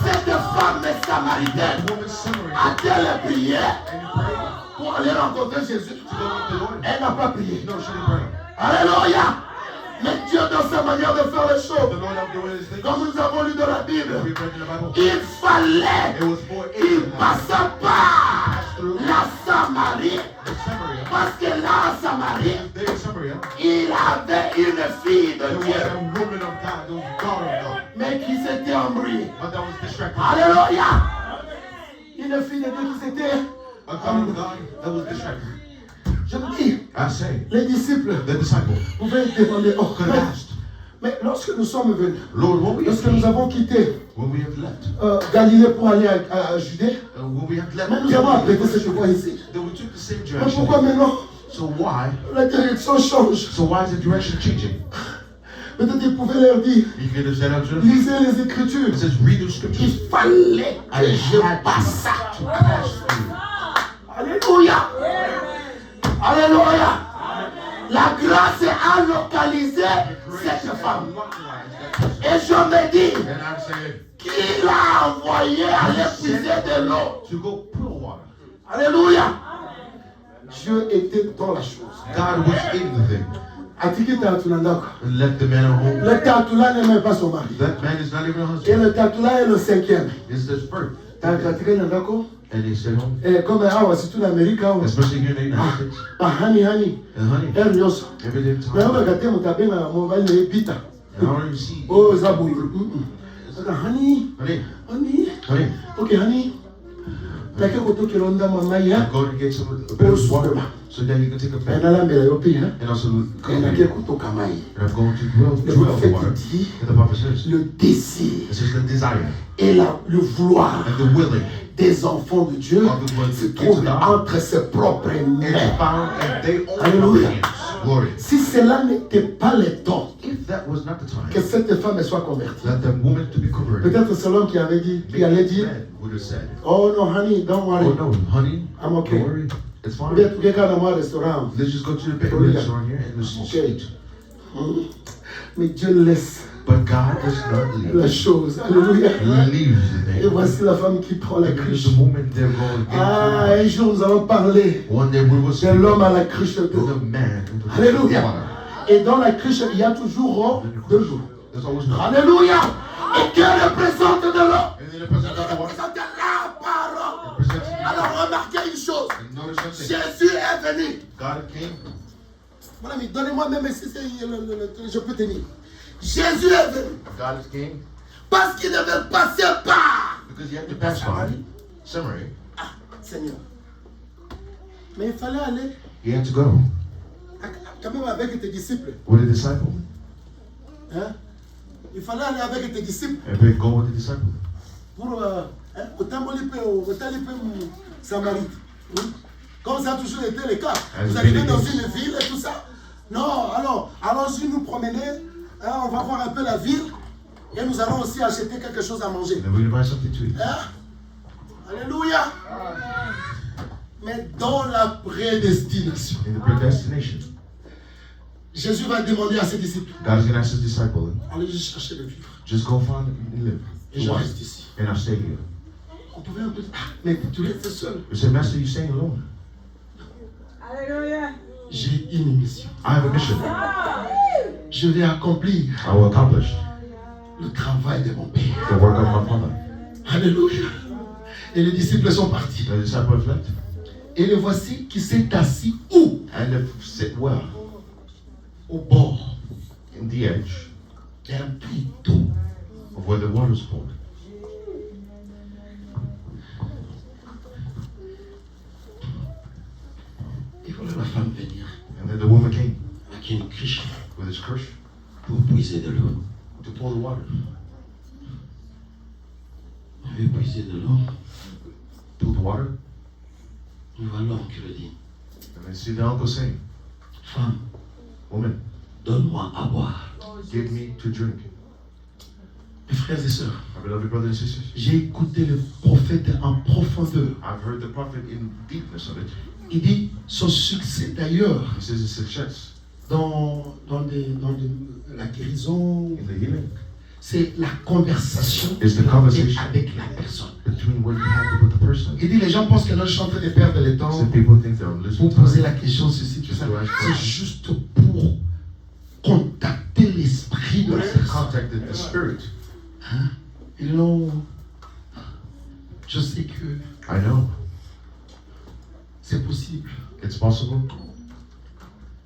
Cette femme samaritaine Woman summary. a-t-elle prié And you pray pour aller rencontrer Jésus? to go with the Lord. Elle n'a pas prié. No, she didn't pray. Alléluia. Mais Dieu, dans sa manière de faire les The choses, Lord of the way is things. comme nous avons lu dans la Bible, We read in the Bible. il fallait It was for qu'il Abraham. passe par la Samarie. The Samaria. Parce que là, en Samarie, There in Samaria. il avait une fille de There was Dieu, a woman of God. There was a daughter of God. mais qui s'était embrouillée. But that was distracted. Alléluia. Une fille de Dieu qui s'était... A daughter of God that was distracted. Je vous dis, I say, les disciples the disciple pouvaient demander, oh, could have asked, Mais lorsque nous sommes venus, Lord, when we have lorsque nous avons quitté Galilée pour aller à Judée, mais nous avons apprêté cette voie ici. then we took the same Mais direction. pourquoi maintenant So why? la direction change? So why is the direction changing? Peut-être il pouvait leur dire, You could have said out to them. lisez les Écritures. It says read the scriptures. Il fallait I que je had passe ça. to pass through. Alléluia. Alléluia. La grâce a localisé cette femme. Et je me dis, And I'm saying qui l'a envoyé aller puiser de l'eau? to go pull water. Alléluia. Dieu était dans la chose. God was in the thing. Atiki Tatunandaka. And left the man at home. Le Tatula n'est même pas son mari. That man is not even a Et husband. le Tatula est le 5e. It's his birth. Et And they said home. comme c'est tout l'Amérique, Especially here in the United States. honey, honey. And honey, every day Mais on time. va gâter mon tabé dans mobile les pita. And I don't even see. Oh, Zabou. Honey, Honey, honey. honey, Ok, honey. T'as que koto qui ronda mama ya. I'm going to get some a bit of water so that you can take a Mais bath. dans la mbele yopi, hein. And also, Et n'a and que koto kamai. I'm going to drill Le the prophète water. dit And the prophet says, le désir it says the desire et le vouloir and the willing des enfants de Dieu se trouve entre ses propres is mains. found in their own Alléluia. hands. Glory. Si cela n'était pas le temps If that was not the que time cette femme soit convertie, that the woman to be converted, peut-être c'est l'homme qui avait dit, qui allait dire, man would have said, oh no, honey, don't worry. oh no, honey, I'm okay. don't worry, it's Ou fine. bien tu regardes dans mon restaurant. Let's just go to the Hallelujah. restaurant here and let's Okay. eat. Mais Dieu laisse But God does not la leave. chose. Alléluia. Leaves the Et thing. voici la femme qui prend la Because cruche. the moment they're going Ah, into un jour nous allons parler one day we will de see l'homme à la cruche the d'eau. man into the Alléluia. water. Et dans la cruche, il y a toujours de l'eau. There's always no. Alléluia. Et Dieu représente de l'eau. And then the person got the water. Représente la parole. Represents you. Alors remarquez une chose. And notice something. Jésus est venu. God came. Mon ami, donnez-moi même si c'est je peux tenir. Jésus est venu God came parce qu'il devait passer par because he had to pass by Samaria. Ah, Seigneur. Mais il fallait aller He had to go quand même avec tes disciples. with the disciple. Hein? Il fallait aller avec tes disciples And then go with the disciple. pour au Samarite. Oui. Comme ça a toujours été le cas. As Vous arrivez been dans the case. une ville et tout ça. Non, alors, allons-y nous promener. Hein, on va voir un peu la ville. Et nous allons aussi acheter quelque chose à manger. And then we're going to buy something to eat. Hein? Alléluia. Mais dans la prédestination, In the predestination, Jésus va demander à ses disciples, God is going to ask his disciple, allez juste chercher le vivre. just go find and live. Et je reste ici. And I'll stay here. On pouvait un peu dire, ah, mais tu restes seul. You say, Master, you're staying alone. Alléluia. J'ai une mission. I have a mission. Je vais accomplir I will accomplish le travail de mon Père. the work of my Father. Alléluia. Et les disciples sont partis. The disciples left. Et le voici qui s'est assis où? And they sit well Au bord in the edge d'un puits d'eau. of where the water is poured. Et voilà la femme venir And then the woman came avec une cruche with his crush pour puiser de l'eau. to pour the water. On veut puiser de l'eau. Pour the water. On voit l'homme qui le dit. And then see the uncle saying, Femme, woman, donne-moi à boire. give me to drink. Mes frères et sœurs, My beloved brothers and sisters, j'ai écouté le prophète en profondeur. I've heard the prophet in deepness of it. Il dit son succès d'ailleurs He says his success dans la guérison, in the healing c'est la conversation is the conversation avec la personne. between what you have with the person. Il dit les gens pensent que nous sommes en train de perdre le temps Some people think they're listening pour to poser us. la question, ceci, tout ça. C'est juste pour contacter l'esprit de la to personne. contact the spirit. Hein? Ils l'ont. Je sais que I know c'est possible it's possible.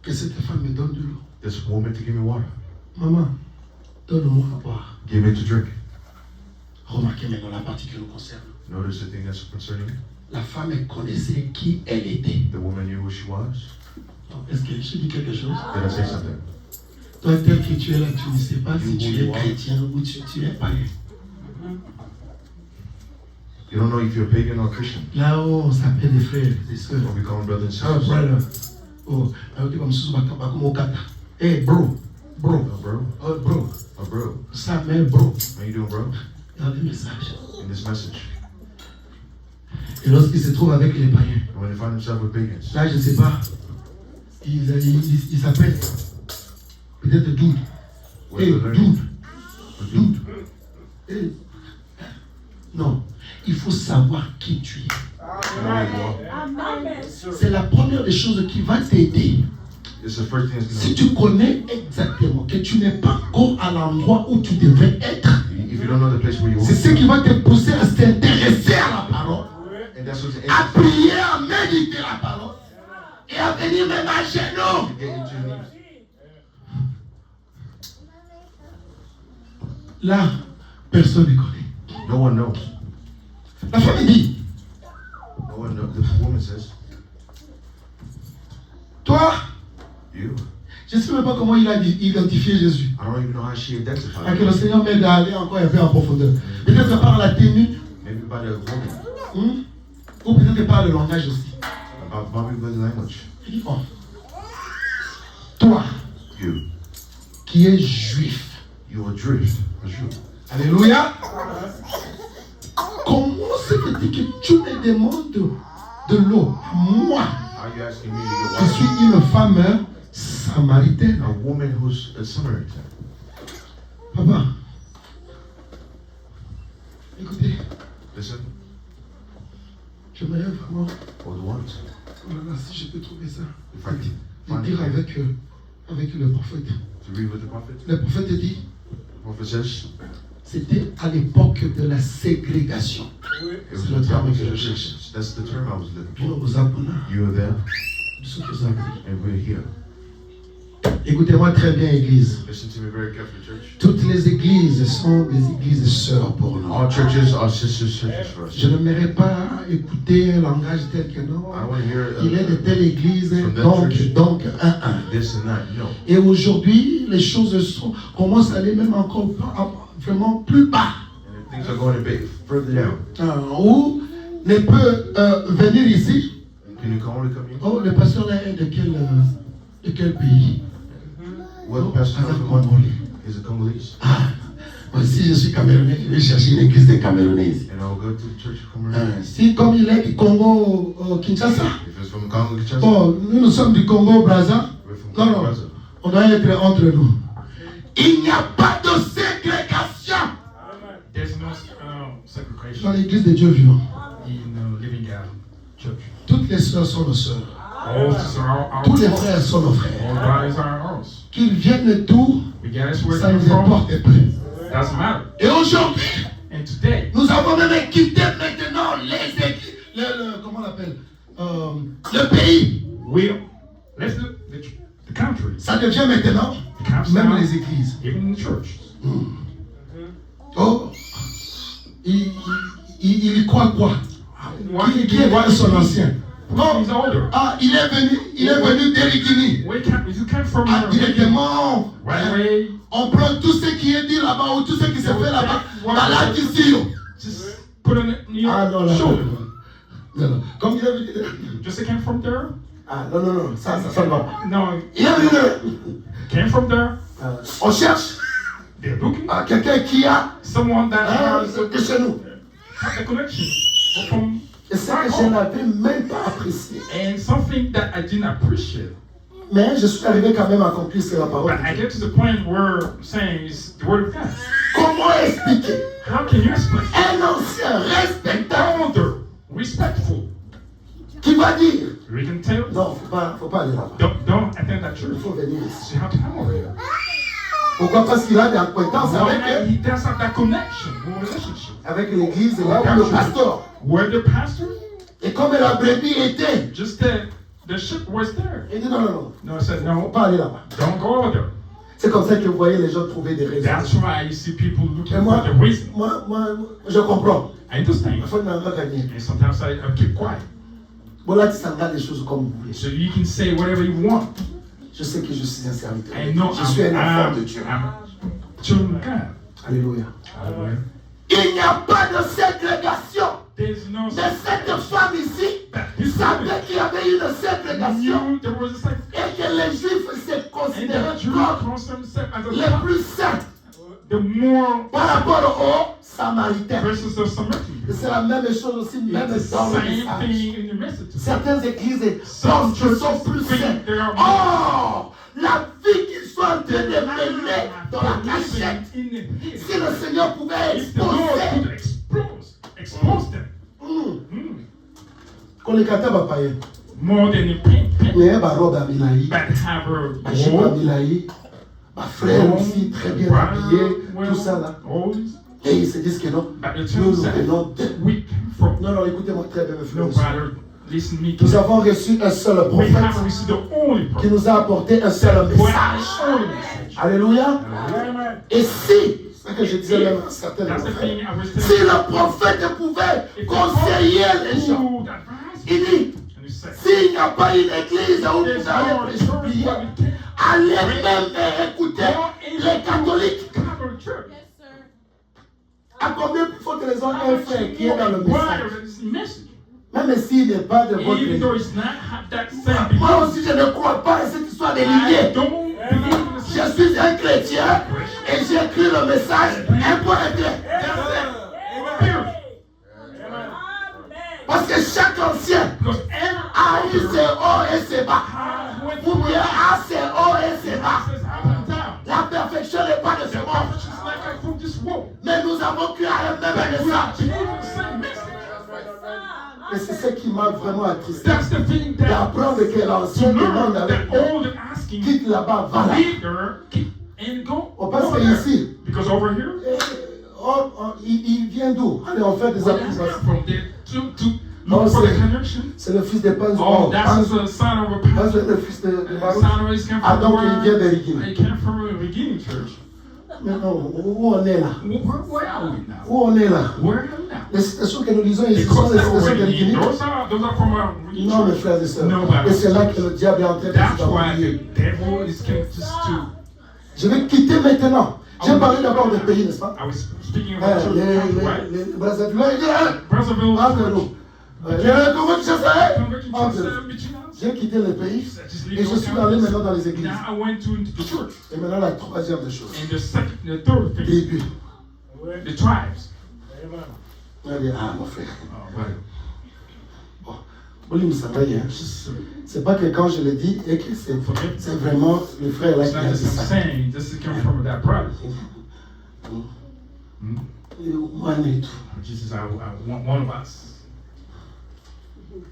que cette femme me donne de l'eau. This woman to give me water, Maman, donne-moi à boire. give me to drink. Remarquez maintenant la partie qui nous concerne. Notice the thing that's concerning me. La femme, elle connaissait qui elle était. The woman knew who she was. Est-ce que j'ai dit quelque chose? Did I say something? Toi, tel que tu es là, tu ne sais pas si tu es chrétien ou tu es païen. You don't know if you're pagan or Christian. Là-haut, on s'appelle des frères, des sœurs. Or we call them brothers and Oh, sisters. brother. Oh, on dit comme ça, comme au kata. Hey, bro. Bro. Oh, bro. Oh, bro. Oh, bro. Ça, mais bro. How you doing, bro? Dans les messages. In this message. Et lorsqu'il se trouve avec les païens, And when they find themselves with pagans, là, je ne sais pas, il s'appelle peut-être Doud. what Hey, they're learning. Doud. Doud. Hey. Non, il faut savoir qui tu es. C'est la première des choses qui va t'aider. It's the first thing that's Si going tu connais exactement que tu n'es pas encore à l'endroit où tu devrais être, to. If you don't know the place where you c'est are, ce qui va te pousser à s'intéresser à la parole, and that's what's à prier, à méditer la parole et à venir même à genoux. to get into your knees. Là, personne ne connaît. No one knows. La famille dit, No one knows. The woman says, toi, you. je ne sais même pas comment il a identifié Jésus. I don't even know how she identified À que le it. Seigneur m'aide à aller encore un peu en profondeur. Peut-être par la tenue, Maybe by the woman. ou peut-être par le langage aussi. Probably by the language. Il dit, oh, toi, You. qui es juif, You are drift. A Jew. alléluia, comment se fait-il que tu me demandes de l'eau? Moi, Are you asking me to je get suis water? une femme samaritaine. A woman who's a Samaritan. Papa, écoutez, Listen. j'aimerais vraiment, Or the ones. oh là là, si je peux trouver ça, If I can de find dire it. avec le prophète. To read with the prophet. Le prophète dit, The prophet says, c'était à l'époque de la ségrégation. it was C'est the le terme time of que je cherche. segregation. That's the term I was looking Nous for. nous apprenons, You are there, nous sommes tous appris. and we're here. Écoutez-moi très bien, Église. Listen to me very carefully, church. Toutes les églises sont des églises sœurs pour nous. All churches are sister churches for us. Je n'aimerais pas écouter un langage tel que non. I want to hear Il est de telle église, from that donc, church. un. This and that. No. Et aujourd'hui, les choses commencent à aller même encore vraiment plus bas. And things are going a bit further down. Où ne peut venir ici. Can you only come here? Oh, le pasteur là est de quel pays? What pastor As a from Congolais. is a Congolese. Ah, moi si je suis Camerounais, je vais chercher une église de Camerounais. And I'll go to the church of Cameroon. Si comme il est du Congo, Kinshasa, If it's from Congo, Kinshasa, bon, nous sommes du Congo, Brazza, we're from non, Congo, non, Brazza. on doit être entre nous. Il n'y a pas de ségrégation There's no dans segregation l'église de Dieu vivant. in Living God Church. Toutes les sœurs sont nos sœurs. All sisters are our Tous les brothers. frères sont nos All frères. brothers are ours. Qu'ils viennent d'où, Regardless where ça they nous come from, importe peu. doesn't matter. Et aujourd'hui, And today, nous avons même quitté maintenant les églises, comment on l'appelle, le pays. we let's do the country, Ça devient maintenant the country même now, les églises. even in the church. Oh, il croit quoi? Qui est son ancien? Non, He's older. ah, il est venu d'Erigini. Where you came from? Ah, directement, Right away. on prend tout ce qui est dit là-bas ou tout ce qui se fait là-bas, malade ici. Just put it on your Ah non, non, shoulder. non, non. Comme il est venu. Just came from there? Ah non, non, non, ça ne va pas. No, Il est venu. came from there. On cherche They're looking. quelqu'un qui a Someone that has de chez nous. a connection from Et c'est que je n'avais même pas apprécié. and something that I didn't appreciate. Mais je suis arrivé quand même à accomplir la parole. But I get to the point where saying is the word of God. Comment expliquer? How can you explain? Un ancien respectable Older, respectful. qui va dire We can tell. non, faut pas aller là-bas. Don't attend that church. Il faut venir ici. So you have to come over here. Pourquoi? Parce qu'il a des acquaintances Why avec, he does have that connection, relationship. avec l'église, là où le pasteur. Where the pastor, Et comme la brebis était, just the ship was there. il dit non, non, non, No, I said faut no. pas aller là-bas. Don't go over there. C'est comme ça que vous voyez les gens trouver des raisons. That's why you see people looking Et moi, for the reason. moi, je comprends. I understand. Il faut n'en gagner. And sometimes I keep quiet. Bon là, tu s'en vas des choses comme vous voulez. So you can say whatever you want. Je sais que je suis un serviteur. I know Je suis un enfant de Dieu. I'm children of God. Alléluia. Hallelujah. Il n'y a pas de ségrégation. There's no Mais cette femme ici savait qu'il y avait une ségrégation knew there was a sex. et que les Juifs se And considéraient the Jews comme consider themselves as les a plus saints the more par rapport aux Samaritains. versus the Et Samaritans. c'est la même chose aussi, même It's the dans le same message. thing in the message. Certaines églises pensent qu'ils sont plus saints. Or, la vie qu'ils sont en train de mener dans la cachette, si le Seigneur pouvait If the Lord could exposer, expose them qu'on les kata papaye, more than the people mais ba robe à Milaï, that have her ba jupe à gold, Milaï, ba frère aussi très bien habillé, tout ça là. Et ils se disent que non, But the nous church nous said, venons de... we from Non, non, écoutez-moi très bien, mes frères no et sœurs. matter, listen to me. Nous avons reçu un seul We prophète have received the only qui prophet. nous a apporté un seul message. Only message. Alléluia. Et si, c'est ce que je disais même à certains That's the prophètes, thing I was si telling le prophète pouvait conseiller les gens, you. Advise il dit, and he said, s'il n'y a pas une église où vous there's allez no prêcher, church prier, where we can allez même écouter les catholiques. cover church. À combien il faut que les gens aient un frère qui est dans le message, Why is the message? même s'il n'est pas de votre Even though église. it's not have that same Moi belief. aussi, je ne crois pas à cette histoire des I lignées. don't believe in the Je suis un chrétien et j'ai écrit le message un point clair. spirit. Parce que chaque ancien Because every a eu ses hauts et ses bas. went Ou bien a ses hauts et ses bas. says up and down. La perfection n'est pas de ce monde. It's like from this world. Mais nous avons cru à un même We are message. believing the same message. Et c'est ce qui m'a vraiment attristé. That's the thing that D'apprendre que to l'ancien demande learn avec that moi. old and asking Quitte là-bas, va là. leader keep and go. On passe over que there. ici, Because over here, il vient d'où? Allez, on fait des where does it applications. come from? There to Oh, look for the c'est- connection. C'est le fils de Panzo. Oh, that's the son of a Panzo est pastor. le fils de Baruch. Son of his came Ah, from donc il vient de where? Rigine. He came from a beginning church. Mais non, où on est là? Where are we now? Où on est là? Where are we now? Les citations que nous lisons ici sont Because les they were citations de already, Rigine. those are from a Non, mes frères et sœurs. No, but- Et c'est là que le diable est en train de That's nous why embrouiller. the devil is coming just to. Je vais quitter maintenant. J'ai parlé d'abord des pays, n'est-ce pas? I was speaking Eh, about church, right? les Brazzaville, il dit, hein, Brazzaville, entre nous. Comment tu sais ça, hein? Entre nous. between us. J'ai quitté le pays Just et leave je those suis allé countries. maintenant dans les églises. Now I went into the church. Et maintenant, la troisième des choses. And the third thing, Début. the tribes. On dit, ah, mon frère. Oh, right. Bon, Oli Moussambay, hein. C'est pas que quand je le dis et que c'est vraiment le frère là It's qui a not dit just ça. I'm saying, this is coming from that brother. Moi, et tout. Jesus, I want one of us.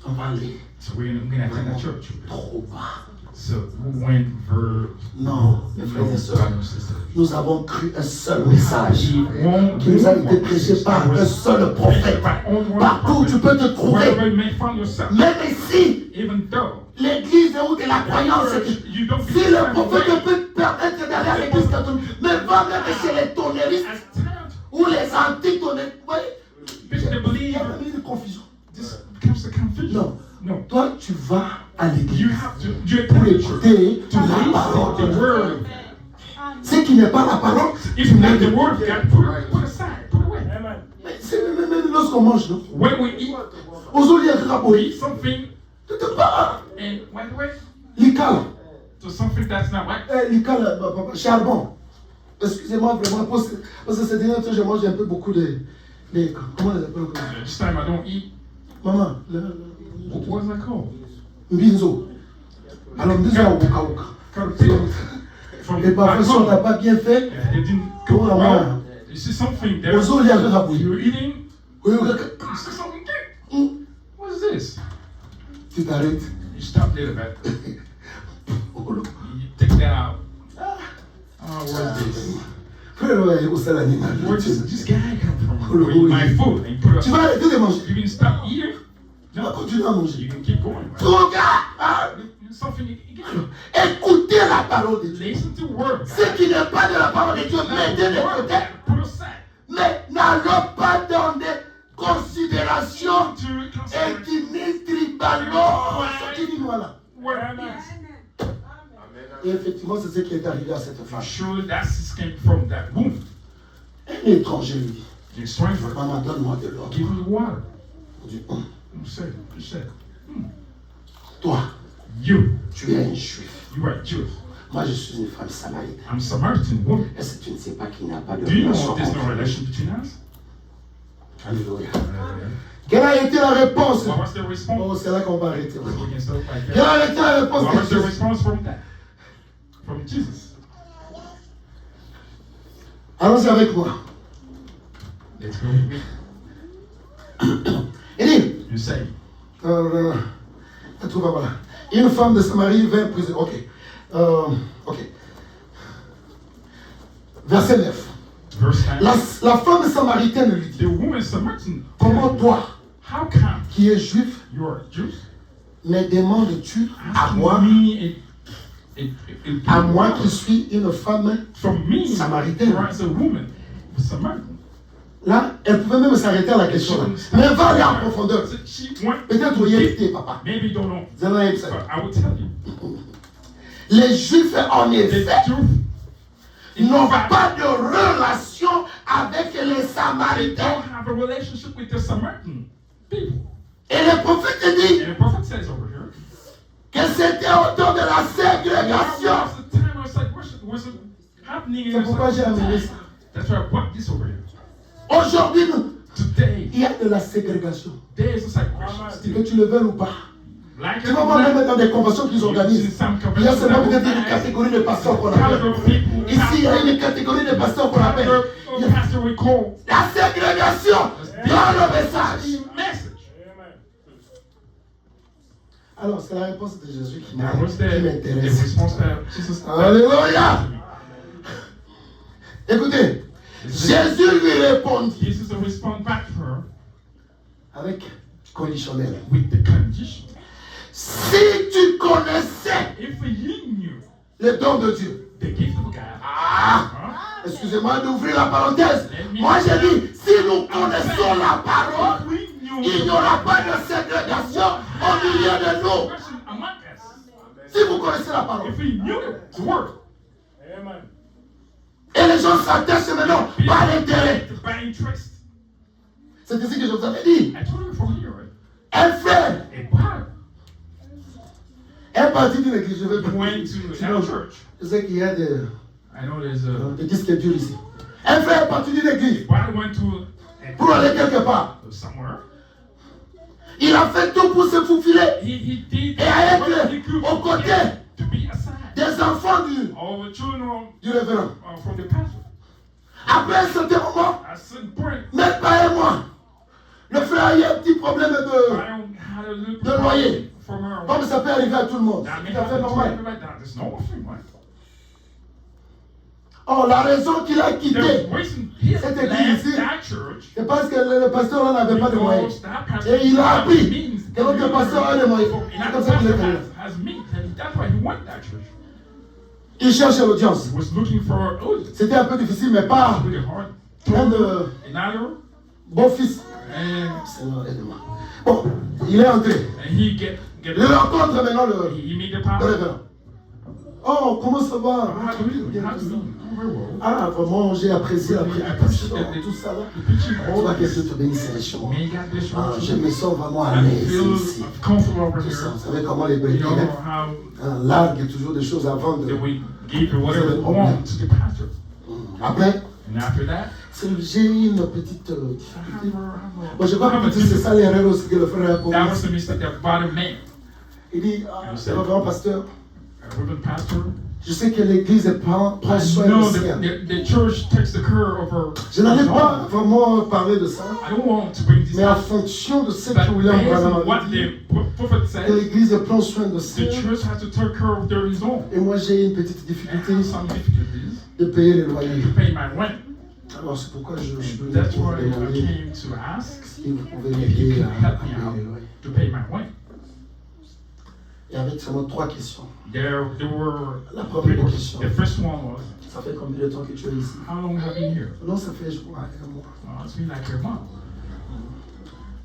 On va aller So we're gonna attend that church. trop bas. So we went for Non, mes frères et sœurs, nous avons cru un seul message qui qui nous a été prêché par un seul prophète. Partout où tu peux te trouver, Wherever you may find yourself, même ici, even though l'église où de la croyance. you don't Si le prophète peut te permettre d'aller à l'église catholique, mais va même chez les tonneristes as times ou les anti-tonneristes. Oui, the il y a believer, même une confusion. this becomes a confusion. Non, No. toi tu vas à You l'église have to, you pour attend the church écouter to la parole listen de the Dieu. word. Ce qui n'est pas la parole, If tu not mets the de word of God, put aside, put away. Mais c'est même lorsqu'on mange, non? When we eat, Aujourd'hui, we raboyi, eat something tu te parles. and by the way, L'icale, to something that's not right. l'icale, charbon. Excusez-moi vraiment, parce que ces derniers temps, je mange un peu beaucoup de comment on les appelle encore? This time I don't eat. Maman, What's that called? mbinzo. Alors, mbinzo à Wuka Wuka. From Et parfois, back si on n'a home, pas bien fait, if it didn't go Oh, well, maman. you see something there. aux eaux, il y a un raboyi. You're eating, you see something there. What is this? Tu t'arrêtes. You stop there about you take that out. Oh, where's this? Frère, ouais, où c'est l'animal? Where's this guy come from? Oh, Where you eat my food and put it Tu vas arrêter de manger. You can stop eating. Tu vas No, continuer à manger. you can keep going. Right? Regarde, Something you get. écoutez la parole de Dieu. Listen to word. Ce qui n'est pas de la parole de Dieu, mettez de côté. Put aside. Mais n'allons pas dans des considérations To consider ethniques, tribalo. Voilà. where it is. Et effectivement, c'est ce qui est arrivé à cette femme. Surely that came from that woman. Un étranger lui dit, The stranger, maman, donne-moi de l'eau. give me the water. Il dit, You said, toi, you tu es un juif. are Jewish. Moi, je suis une femme samaritaine. I'm Samaritan woman. Est-ce que tu ne sais pas qu'il n'y a pas de Do you relation know there's no entre nous? relation between us? Alléluia. Quelle a été la réponse? What was the response? Oh, c'est là qu'on va arrêter. We can stop like Quelle that. a été la réponse What de was the Jésus? response from that? From Jesus. Allons-y avec moi. Let's go with me. Il dit, You say, voilà. Une femme de Samarie vint priser. Ok. Ok. Verset 9. verse 9. La femme samaritaine lui dit, The woman Samaritan, comment toi, how come qui es juif, you are Jews? me demandes-tu à Asking moi, me à moi qui suis une femme from me, Samaritaine. or as a woman, Samaritan. Là, elle pouvait même s'arrêter à la question. Là. Mais va aller en profondeur. So she went, Peut-être vous y êtes, papa. maybe you don't know, Vous en avez ça. but I will tell you. Les juifs, en The effet, Jews n'ont pas de relation avec les they Samaritains. don't have a relationship with the Samaritan people. Et le prophète dit And the prophet says over here, que c'était au temps de la what ségrégation. was the time of separation? Was it happening in C'est the pourquoi j'ai amené ça. That's why I brought this over here. Aujourd'hui, Today, il y a de la ségrégation. there is a separation Que still. tu le veuilles ou pas. Like Tu vas voir même dans des conventions qu'ils organisent. Il y a seulement peut-être une catégorie de pasteurs qu'on appelle. Ici, il y a une catégorie de pasteurs qu'on appelle. Pastor we call La ségrégation dans le message. message. Alors, c'est la réponse de Jésus qui That was the m'intéresse. response that Jesus. Alléluia. Écoutez, Jésus lui répondit This is a response back to her avec conditionnel. with the condition. Si tu connaissais If you knew le don de Dieu. the gift of God, Excusez-moi d'ouvrir la parenthèse. Moi j'ai dit, si nous connaissons la parole, we knew il n'y aura pas de ségrégation au milieu de nous. person among us. Si vous connaissez la parole. If we knew the word, Et les gens s'attachent maintenant par l'intérêt. by interest. C'est ici que je vous avais dit. I told you from here, right? Un frère A part est parti d'une église. Je vais went to our church. Je sais qu'il y a I know there's a. des disques durs ici. Un frère est parti d'une église One went to pour aller quelque part. somewhere. Il a fait tout pour se faufiler He did et à what he être could aux côtés to be aside. des enfants All the children du révérend. from the pastor. Après un certain moment, At some point, même pas un mois, le frère a eu un petit problème I de had a little de loyer. from her. Comme ça peut arriver à tout le monde. That C'est may tout à fait happen to normal. everybody. That's normal thing, right? Oh, la raison qu'il a quitté, The reason he Cette left église ici, that church c'est parce que le pasteur là n'avait pas de moyens. because that pastor Et il a appris means que notre pasteur a des moyens. C'est comme ça qu'il est venu. has means, and that's why he went that church. Il cherchait l'audience. He was looking for audience. C'était un peu difficile, mais pas It's really hard. un de Another, bon fils. and Seigneur, aide-moi. Bon, il est entré. he get Il rencontre maintenant le he meet the le pastor. révérend. Oh, comment ça va? How do you do? How do you do? Very well. Ah, vraiment, j'ai apprécié la prédication, tout ça là. Oh, bah, que Dieu te bénisse richement. May God bless you. Ah, je me sens vraiment à I l'aise feel ici. comfortable over Tout ça, here. vous savez comment les You brebis know how larguent toujours des choses avant de... that we give whatever we want to the pastor. Après, And after that, j'ai eu une petite difficulté. Bon, je crois have a que c'est ça l'erreur aussi que le frère a that commis. was the mistake that bottom man. Il dit, ah, c'est le grand pasteur, Reverend pastor. je sais que l'église prend I soin know de that sien. the church takes the care of her. Je n'allais pas vraiment parler de ça, I don't want to bring this mais en up, fonction de ce but que William based Branham on what avait dit, the prophet que said, l'église prend soin de the sien. church has to take care of their own. Et moi, j'ai eu une petite difficulté Some difficulties de payer les loyers. to pay my rent. Alors, c'est pourquoi je suis venu That's pour why I demander came to ask si vous pouvez if you m'aider can à help me payer les out loyers. to pay my rent. Et avec seulement 3 questions. There were La première question, the first one was, ça fait combien de temps que tu es ici? how long have you been here? Non, ça fait, je crois, un mois. It's been like a month.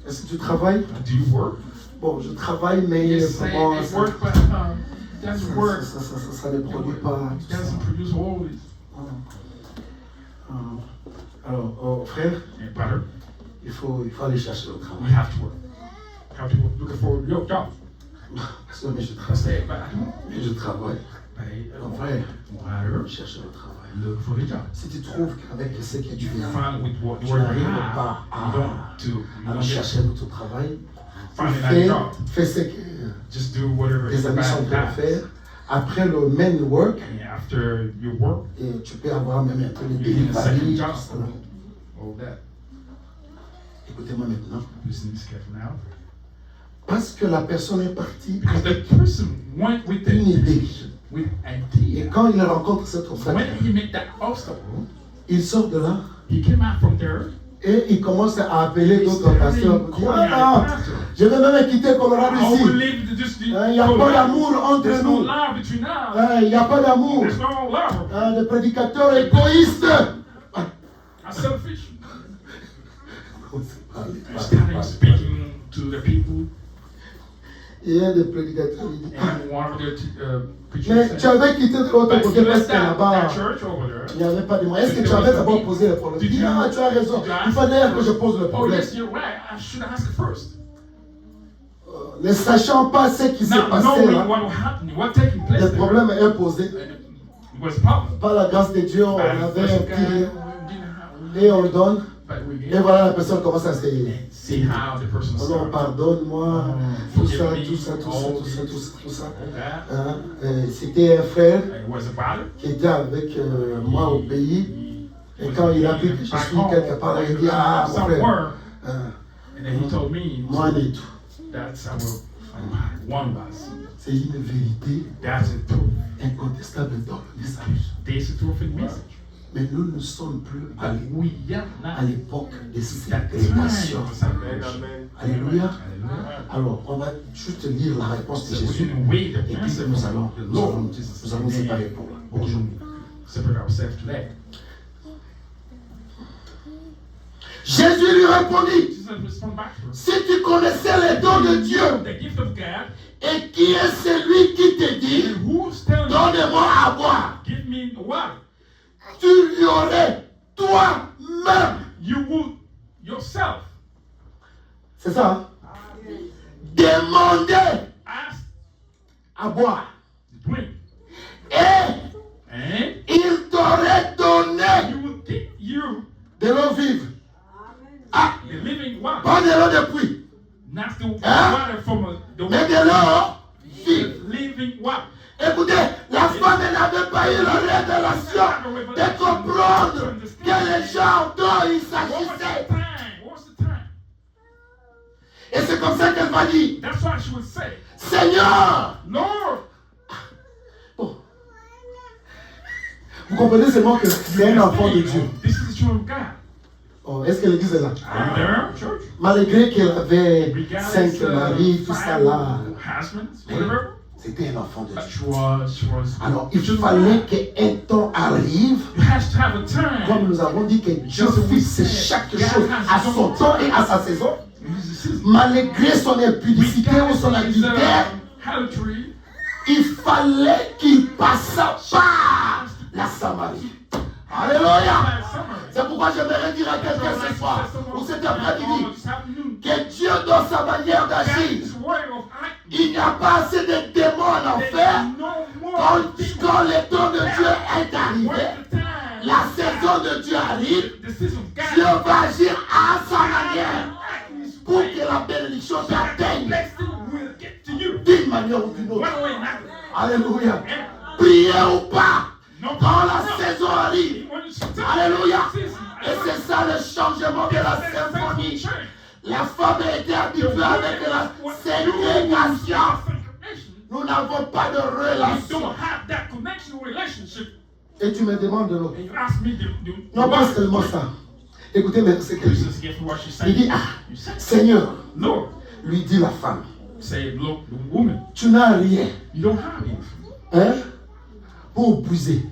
Est-ce que tu travailles? Do you work? Bon, je travaille, mais Yes, I vraiment, work, but doesn't work. Ça ne produit pas. It doesn't produce always. Alors, frère, And brother, il faut aller chercher le we travail. have to work. We have to work looking for your job. Parce que mais je I travaille. say, but I don't. Mais je travaille. But Frère, brother, cherche le travail. look for the job. Si tu trouves qu'avec ce que tu viens, Find with what tu word you n'arrives have. pas You don't à get chercher notre travail, find that job. fais ce que Just do whatever tes amis sont en train de asks. faire. Après le main work, And after your work, et tu peux avoir même un peu de you need a second delivery. job. tout ça. All that. Écoutez-moi maintenant. Listen to this careful now. Parce que la personne est partie Because avec the person went with une idée. with Et idea. quand il rencontre cet obstacle, When he met that obstacle, il sort de là he came out from there. et il commence à appeler He d'autres pasteurs pour dire ah non, je vais même quitter Colorado I will ici. leave this. Il n'y a pas d'amour entre There's no nous. love between us. Il n'y a pas d'amour. There's no love. Le prédicateur égoïste. I'm selfish. I started speaking to the people, Il y a des prédicateurs qui disent and one of the preachers mais said, tu avais quitté de l'autre but côté you parce left que là-bas, that church over there. il n'y avait pas de moyens. Est-ce que tu avais d'abord posé le problème? Il dit, ah, tu as raison. Il fallait que je pose le Oh problème. yes, you're right. I should have asked first. Ne sachant pas ce qui s'est Now passé knowing là, what happened, what taking place le there, problème est posé. it was a problem. Par la grâce de Dieu, on But avait un first, petit we et on le donne. but we Et get voilà, la personne commence à se see how the person alors started. pardonne-moi, Oh, tout ça, forgive me, tout ça, tout ça, all tout ça, this. tout ça, tout ça. All that. Hein, c'était un frère It was a brother. qui était avec moi au pays. Et quand il a vu que je suis quelque part, il dit, ah, mon frère, somewhere, hein, and then he told me moi et tout. that's our one of us. C'est une vérité That's the truth. incontestable dans le message. This is the truth in message. Mais nous ne sommes plus à But we are à not l'époque des that time ségrégation. of salvation. Alléluia. Hallelujah. Alors, on va juste lire la réponse de So we Jésus. didn't wait the Et puis message nous of allons, the nous allons, Lord Jesus. nous allons And séparer then pour aujourd'hui. separate ourselves today. Jésus lui répondit, Jesus responded back to her. si tu connaissais les dons de Dieu, The gift of God, et qui est celui qui te dit, and who's telling you, donne-moi à boire, give me water, tu lui aurais toi-même. you would yourself C'est ça, hein? Demander ask à boire. to drink, Et and il t'aurait donné you will give you de l'eau vive. Ah, the living water, pas de l'eau de pluie, not the Hein? water from the mais de l'eau the vive. living water. Écoutez, la femme n'avait pas eu la révélation de comprendre que les gens dont il What was the s'agissait. time? What was the time? Et c'est comme ça qu'elle va dire, That's why she would say, Seigneur. Lord. Bon. Vous comprenez seulement que c'est un enfant de Dieu. This is the children of God. Oh, est-ce que l'église est là? Are you there, church? Malgré qu'elle avait Regardless 5 maris, tout ça là, husbands, whatever. c'était un enfant de But Dieu. she was. Alors, il fallait qu'un temps arrive, You have to have a time. comme nous avons dit que Dieu fixe chaque chose à son temps et à sa saison. Use the season. Malgré son impudicité ou son adultère, adultery. il fallait qu'il passât par la Samarie. Alléluia! C'est pourquoi j'aimerais dire à quelqu'un ce soir, ou cet après-midi, que Dieu dans sa manière d'agir, il n'y a pas assez de démons en enfer. Quand le don de Dieu est arrivé, la saison de Dieu arrive, Dieu va agir à sa manière pour que la bénédiction t'atteigne d'une manière ou d'une autre. Alléluia. Priez ou pas, quand la saison arrive, alléluia. Et c'est ça le changement de la symphonie. La femme était habituée avec la ségrégation. Nous n'avons pas de relation. Et tu me demandes de l'autre. Non pas seulement ça. Écoutez maintenant ce qu'elle dit. Il dit, ah, Seigneur, lui dit la femme, tu n'as rien, hein, pour puiser.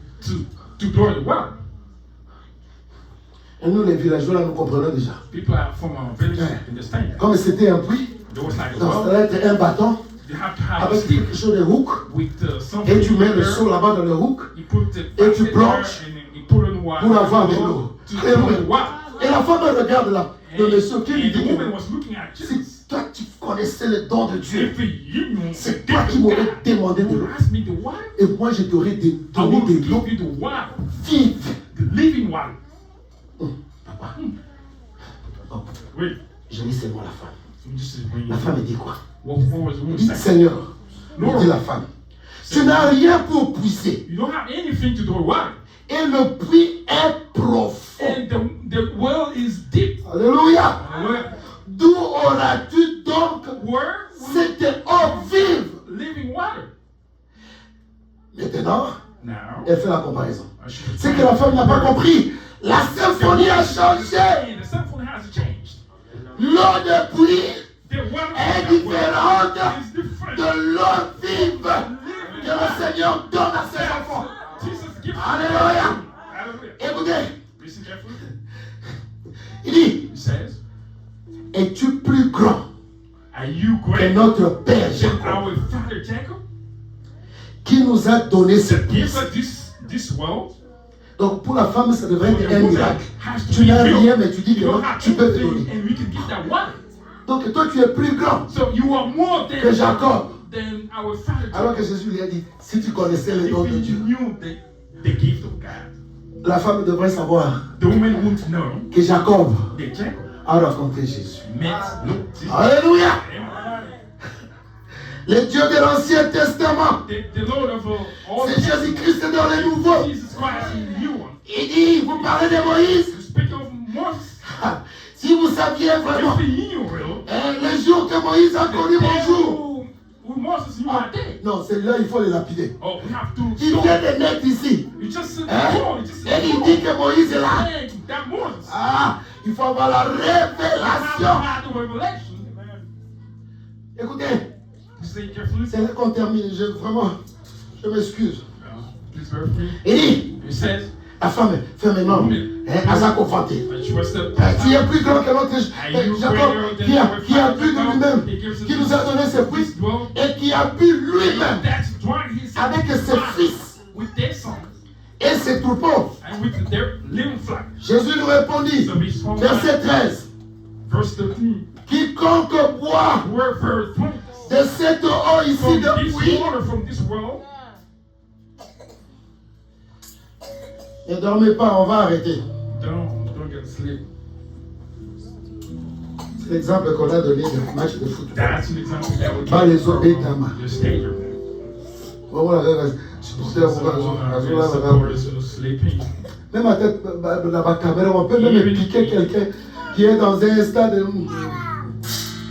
To draw the water. Et nous les villageois là, nous comprenons déjà. People are from a village understand that. Comme c'était un puits, There was like a donc ça well, allait être un bâton You have to have a avec stick quelque chose de hook, with something et tu mets le there. seau là-bas dans le hook, You put the et tu basket plonges there and you put in water pour avoir de l'eau. to fill the water. Et la femme elle regarde là, le monsieur qui lui And the dit woman que was looking at si Jesus. toi tu connaissais le don de Dieu, If you knew c'est the toi qui m'aurais God, demandé de you l'eau. asked me the water, Et moi je t'aurais I donné will de l'eau give you the water, vive. the living water. Papa, bon, Wait, je lis seulement la femme. let me just bring La you. femme elle dit quoi? What was the woman saying? Seigneur, lui dit la femme, tu n'as rien pour puiser. You don't have anything to do with water. Et le puits est profond. And the well is deep. Alléluia. Where D'où auras-tu donc will cette eau vive? living water? Maintenant, Now, elle fait la comparaison. I should C'est que la femme n'a pas compris. La symphonie a changé. And the symphony has changed. L'eau de pluie The water est from that différente well is different. de l'eau vive que le Seigneur donne à ses enfants. Jesus gives Alléluia. Hallelujah. Écoutez, Listen carefully. il dit, He says, es-tu plus grand are you que great notre Père than Jacob our father Jacob? qui nous a donné ce That gives puits? us this world. Donc pour la femme, ça devrait For the être un woman miracle. has to Tu be n'as built. rien, mais tu dis que You non, don't have tu peux te anything, donner. and we can give that water. Donc toi, tu es plus grand So you are more que than Jacob. our father Alors Jacob. que Jésus lui a dit, si tu connaissais le don de If Dieu, you knew the gift of God, la femme devrait savoir the woman would know que Jacob that Jacob a rencontré Jésus. met no Jesus. Alléluia. Amen. Le Dieu de l'Ancien Testament, The Lord of all c'est Jésus-Christ dans le Nouveau. Jesus Christ in the new one. Il dit, vous parlez de Moïse. To speak of Moses, Si vous saviez vraiment, if he knew real, le jour que Moïse a connu mon jour. with Moses knew that day. Non, celui-là, il faut le lapider. Oh, we have to Il stop. vient de naître ici. You just said Hein? no, you just Et said il no. dit que Moïse est là. And that Moses Ah, il faut avoir la have révélation. had the revelation. Écoutez, Say carefully. c'est là qu'on termine. Je m'excuse. Please bear with me. Il dit, He says, la femme fait maintenant à sa confanté. I trust that Qui est plus grand que notre Jacob, qui a bu de lui-même, qui nous a donné ses fils et qui a bu lui-même that's drawing his avec ses fils with their sons et ses troupeaux. and with their living flock. Jésus lui répondit, So he spoke verset 13, verse 13. quiconque boit Whoever drinks de cette eau ici from de this pluie water from this well, ne dormez pas, on va arrêter. don't get asleep. C'est l'exemple qu'on a donné de match de football. That's an example that would Pas les obédama. the stadium. Voilà, supporter Supporters who sleeping. même à tête la caméra, on peut même piquer quelqu'un qui est dans un stade.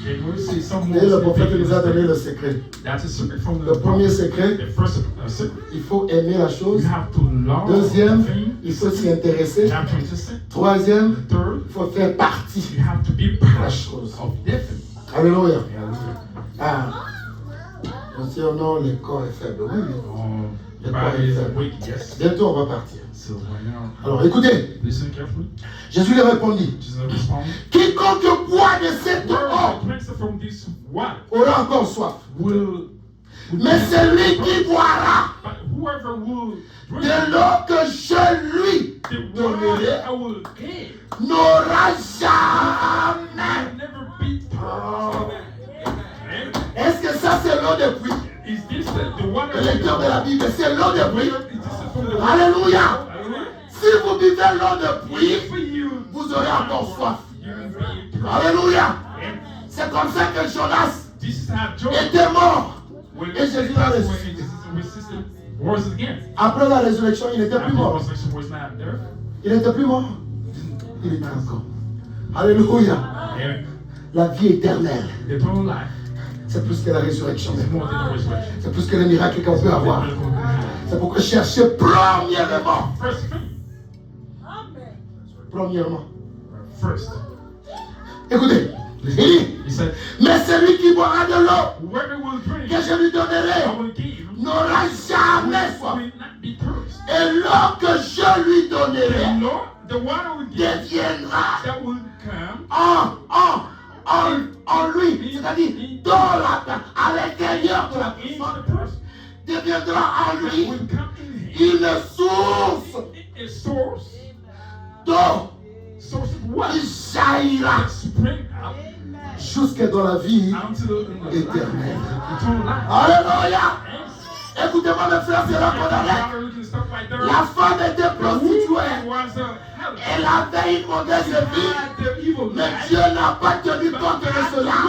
Can we see some Et le more prophète sleeping? nous a donné le secret. That's a secret from Le the premier secret, The first secret. il faut aimer la chose. You have to love Deuxième, the thing. il faut s'y intéresser. You have to interest it. Troisième, Third, il faut faire partie. you have to be part of different. Alléluia. Hallelujah. Ah. On dit, oh non, le corps est faible. Oui, mais The body is weak, yes. bientôt on va partir. So right now, Alors écoutez, listen carefully. Jésus lui répondit, Jesus responded. quiconque boit de cette Whoever eau drinks from this water aura encore soif. will Mais celui qui boira but whoever will drink de l'eau que je lui the donnerai water I will give n'aura jamais. will never be thirsty. Est-ce que ça c'est l'eau de pluie? Is this the water? Le lecteur de la Bible, c'est l'eau de pluie. Is this from the water? Alléluia. Hallelujah. Si vous buvez l'eau de pluie, If you vous aurez encore soif. you will be thirsty. Alléluia. And C'est comme ça que Jonas this is how Job était mort. when Et Jésus l'a when ressuscité. Jesus resisted wars again. Après la résurrection, il n'était plus After mort. resurrection was not there. Il n'était plus mort. Il était encore. Alléluia. And La vie éternelle, the eternal life c'est plus que la résurrection. is more than the resurrection. C'est plus que les miracles qu'on peut avoir. C'est pourquoi chercher premièrement. First thing. Premièrement. First. Écoutez. Il dit, He said, mais celui qui boira de l'eau whoever will drink, que je lui donnerai I will give, n'aura jamais soif. will not be thirsty. Et l'eau que je lui donnerai The Lord, the water will give, deviendra that will come, en lui, c'est-à-dire dans à l'intérieur de la in personne, the person, deviendra en lui will come in him. une source A source d'eau of what? qui jaillira Spring up jusque dans la vie unto the éternelle. eternal life. Alléluia! Écoutez-moi mes frères, c'est là qu'on arrête. La femme était prostituée. Elle avait une mauvaise vie. Mais Dieu n'a pas tenu compte de cela.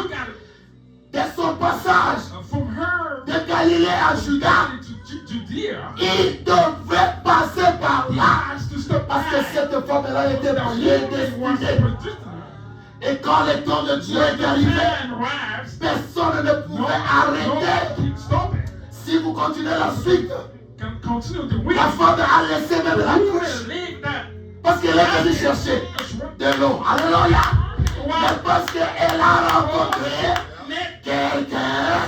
Dès son passage de Galilée à Juda, il devait passer par là. Parce que cette femme-là était prédestinée. Et quand le temps de Dieu est arrivé, personne ne pouvait arrêter. Si vous continuez la suite, la femme a laissé même la couche. Parce qu'elle est venue chercher de l'eau. Alléluia. Mais parce qu'elle a rencontré quelqu'un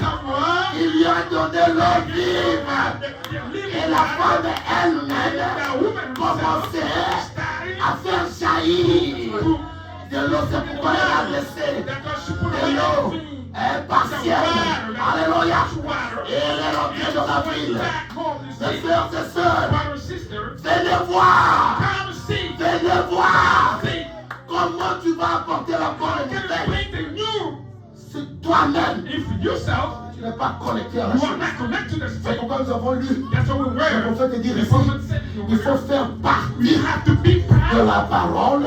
qui lui a donné l'eau vive. Et la femme elle-même commençait à faire jaillir de l'eau. C'est pourquoi elle a laissé de l'eau partielle. Alléluia. Et elle est rentrée dans la ville. Mes frères et sœurs, venez voir. Venez voir comment tu vas apporter la bonne nouvelle. C'est toi-même. Tu n'es pas connecté à la chose. C'est pourquoi nous avons lu. Le prophète dit ici, il faut faire partie de la parole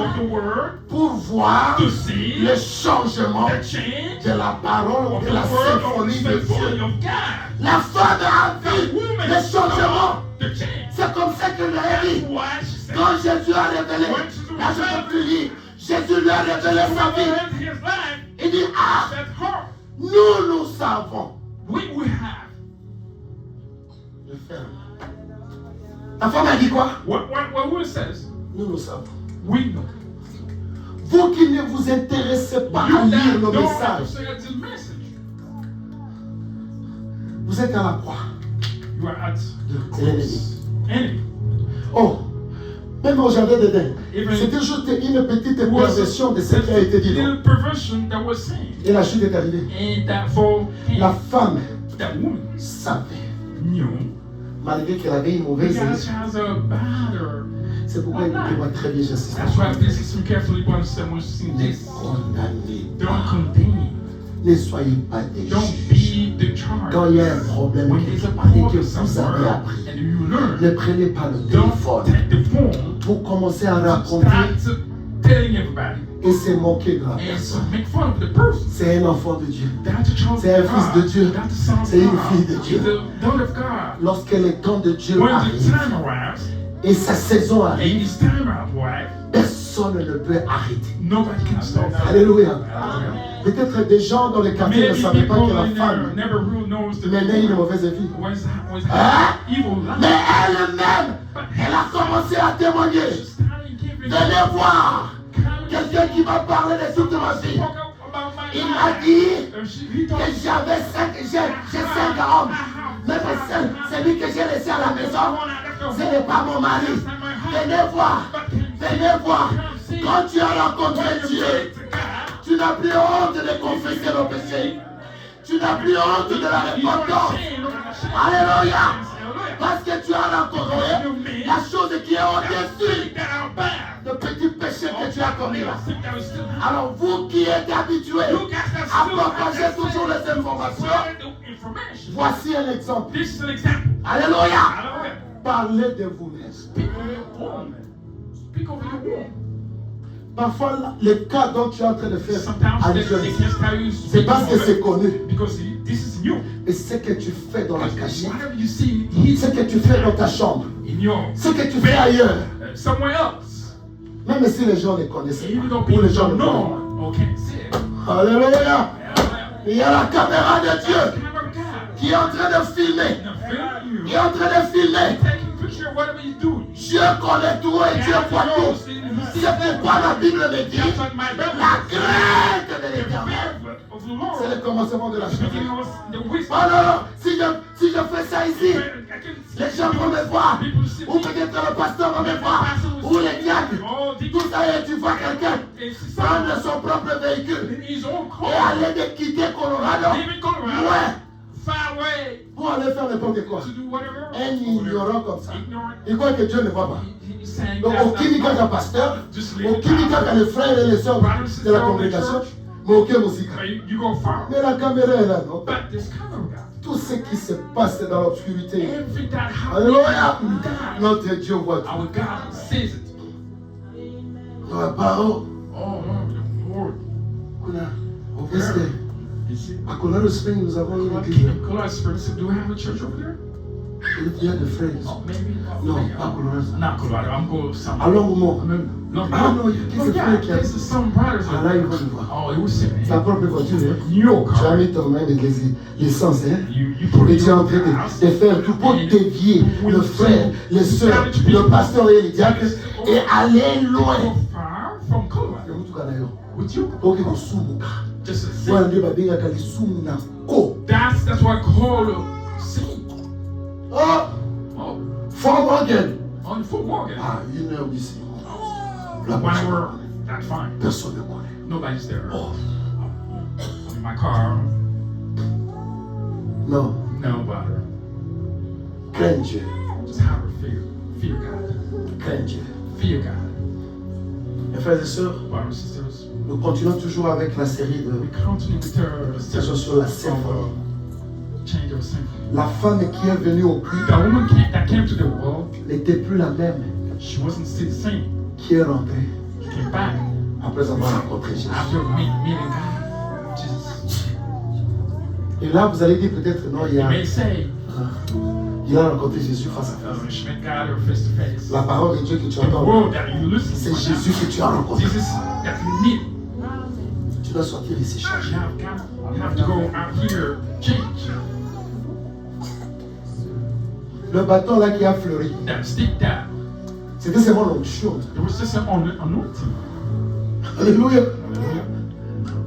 pour voir le changement de la parole, de la symphonie de Dieu. La femme a vu le changement. C'est comme ça que je l'ai dit. Quand Jésus a révélé, là je ne peux plus lire, Jésus lui a révélé sa vie. Il dit, ah, nous savons. Le ferme. La femme a dit quoi? What it says? Nous savons. We know. Vous qui ne vous intéressez pas à lire nos messages, vous êtes à la croix You are at de l'ennemi. enemy. Oh, même au jardin d'Éden, c'était juste une petite perversion de ce qui a été dit. Little perversion that was saying. Et la chute est arrivée. And that for La femme that woman savait, knew malgré qu'elle avait une mauvaise God émission. has a bad. C'est pourquoi écoutez-moi très bien, j'insiste. That's why please listen carefully to understand what you're Ne this. condamnez Don't pas. condemn. Ne soyez pas des Don't juges. be the charge. Quand il y a un problème When there's quelque a part et que problem vous avez somewhere appris, and you learn, ne prenez pas le don't téléphone take the phone pour commencer à to raconter start telling everybody et se moquer de la and personne. to make fun of the person. C'est un enfant de Dieu. That's a child C'est un of fils God. de Dieu. That's a son of C'est une God. fille de Dieu. It's a daughter of God. Lorsque le temps de Dieu When the arrive time arrives et sa saison and arrive, it's time arrives, personne ne peut arrêter. nobody can stop that. Alléluia. Hallelujah. Peut-être des gens dans les quartiers ne Maybe savaient pas people que la in there femme never really knows the menait une mauvaise vie. was Hein? evil life. Mais elle-même, elle a commencé à témoigner. She started giving Venez voir quelqu'un qui m'a parlé de toute ma vie. Il m'a dit que j'ai 5 hommes. Même celui que j'ai laissé à la maison, ce n'est pas mon mari. Venez voir. Venez voir. Quand tu as rencontré Dieu, tu n'as plus honte de confesser nos péchés. Tu n'as plus honte de la repentance. Alléluia. Parce que tu as rencontré la chose qui est au-dessus de petits péchés que tu as commis là. Alors vous qui êtes habitués à propager toujours les informations, voici un exemple. Alléluia. Parlez de vous-même. Speak over your womb. Parfois, le cas dont tu es en train de faire Sometimes they allusion, can't tell you c'est parce que c'est connu. because this is new. Et ce que tu fais dans la cachette, Whatever you see ce que tu fais dans ta chambre, in your ce que tu fais ailleurs, somewhere else, même si les gens ne connaissent even though pas, ou people les gens don't ne voient know or can't see it. pas. Alléluia. Il y a la caméra de Dieu Camera God, qui est en train de filmer. film you, Il est en train de filmer. taking picture of whatever you do. Dieu connaît tout et Dieu voit tout. C'est pourquoi la Bible me dit That's what my Bible la says. crainte de The l'Éternel. fear of the Lord. C'est le commencement de la chose. Beginning of the wisdom. Oh non, non, si je fais ça ici, I can see les gens vont me voir. people see Ou peut-être le pasteur va me voir. Ou ou les diacres. all the Tout ça, et tu vois quelqu'un prendre son propre véhicule in his own et car, aller de quitter Colorado, leaving Colorado, ouais, far away, pour aller faire n'importe quoi. to do whatever. Un ignorant comme ça. Ignorant. Il croit que Dieu ne voit pas. He's saying Donc, that's au Kimika, not qu'un pasteur, just au leave the Kimika, qu'un les frères et les sœurs de la congrégation, mais aucun musique. You go far. Mais la caméra est là, non? But this camera, Tout ce qui se passe dans l'obscurité. everything that happens, Alléluia. God, Notre Dieu voit tout. our God sees it. La parole. Oh, Lord. Kuna, est-ce que You see? à Colorado Springs, nous avons une église. Colorado Springs, do we have a church over there? Il y a des frères. Oh, maybe. Non, pas Colorado. Not Colorado. I'm going somewhere. À Longmont. No, Ah non, il y a quelques frères qui there's some brothers. Ah là, ils vont le voir. Oh, it was sitting Ta propre voiture, hein? in your Tu as car. mis ton main de l'essence, hein? You put Et it tu es en in train your house. de faire tout pour dévier le frère, les sœurs, le pasteur et les diacres et aller loin. Go far from Colorado with you. Ok, kusumuka. Just a sin. Wana ndio babengaka lisumu na ko. That's what I call a sin. Oh, Oh, Fort Morgan. on foot Morgan. Ah, 1 heure d'ici. La 1 prochaine. hour. That's fine. Personne ne connaît. Nobody's there. Oh, I'm in my car. non. No bother. Crains Dieu. Just have a fear God. Crains Dieu. Fear God. Mes frères et sœurs, Brothers and sisters, nous continuons toujours avec la série de we continue with the Station sur la symphonie. change of symphony. La femme qui est venue au puits The woman that came to the world, n'était plus la même she wasn't still the same. qui est rentrée She came back après avoir rencontré Jésus. after meeting God. Jesus. Et là, vous allez dire peut-être, non, You may say, il a rencontré Jésus face à face. she met God face to face. La parole de Dieu que tu The entends, world that you listen c'est to, Jésus que tu as rencontré. Jesus that you meet. Tu dois sortir ici changé. You have to go out here, change. Le bâton là qui a fleuri, That stick that, c'était seulement l'onction. it was just an anointing. Alléluia.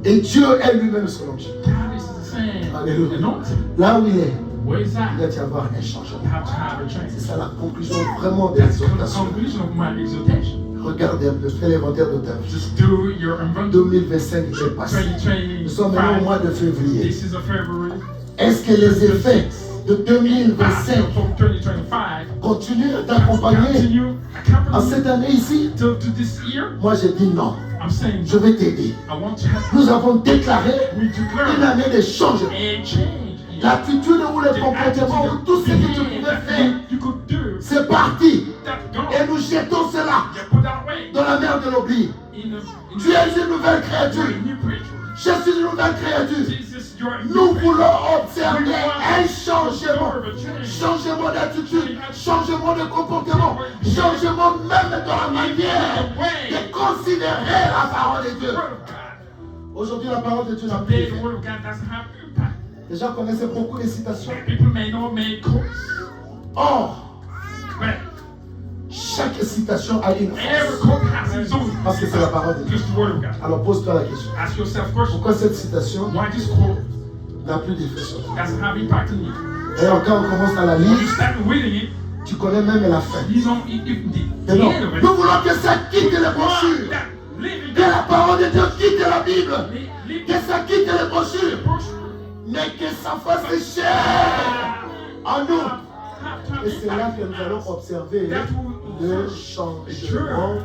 Et Dieu est lui-même son onction. God is the same Alléluia. anointing. Là où il est, Where is il that? doit y avoir un You changement. have to have a change. C'est ça la conclusion vraiment de That's the l'exhortation. conclusion of my exhortation. Regardez un peu, fais l'inventaire de ta vie. Just do your inventory. 2025 est passé. 2025. Nous sommes maintenant au mois de février. This is a February. Est-ce que les effets de 2025 From 2025. continuent d'accompagner Continue en accompany cette année ici? to this year. Moi, j'ai dit non. I'm saying Je vais t'aider. I want to have Nous avons déclaré we declare une année de changement. and change. L'attitude ou le comportement ou tout ce que tu pouvais faire, you could do c'est parti. that's gone. Et nous jetons cela You put that away dans la mer de l'oubli. Tu es une nouvelle créature. new creature. Je suis une nouvelle créature. Jesus, you're a Nous new voulons observer We want un changement. to change. Changement d'attitude, changement de comportement, changement même dans la manière de considérer la parole de Dieu. The word of God. Aujourd'hui, la parole de Dieu n'a plus Today, the d'effet. word of God doesn't have impact. Les gens connaissaient beaucoup de citations. People may know many quotes, Or, but chaque citation a une every force. quote has its own. Parce que c'est la parole de Dieu. Just the word of God. Alors pose-toi la question. Ask yourself a question. Pourquoi cette citation Why this quote n'a plus d'effet sur toi? doesn't have impact on you? Et quand on commence à la When you lire, start reading it, tu connais même la fin. you know the Et non, end of it. nous voulons que ça quitte les brochures. That living Que la parole de Dieu quitte la Bible. live Que ça quitte les brochures. brochure. Mais que ça fasse chair en nous. Et c'est là que nous allons observer le changement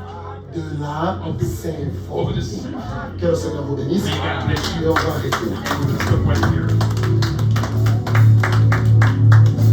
de la Over the symphonie. symphony. Que le Seigneur vous bénisse. May God bless you. Et on va arrêter là. We'll just stop right here.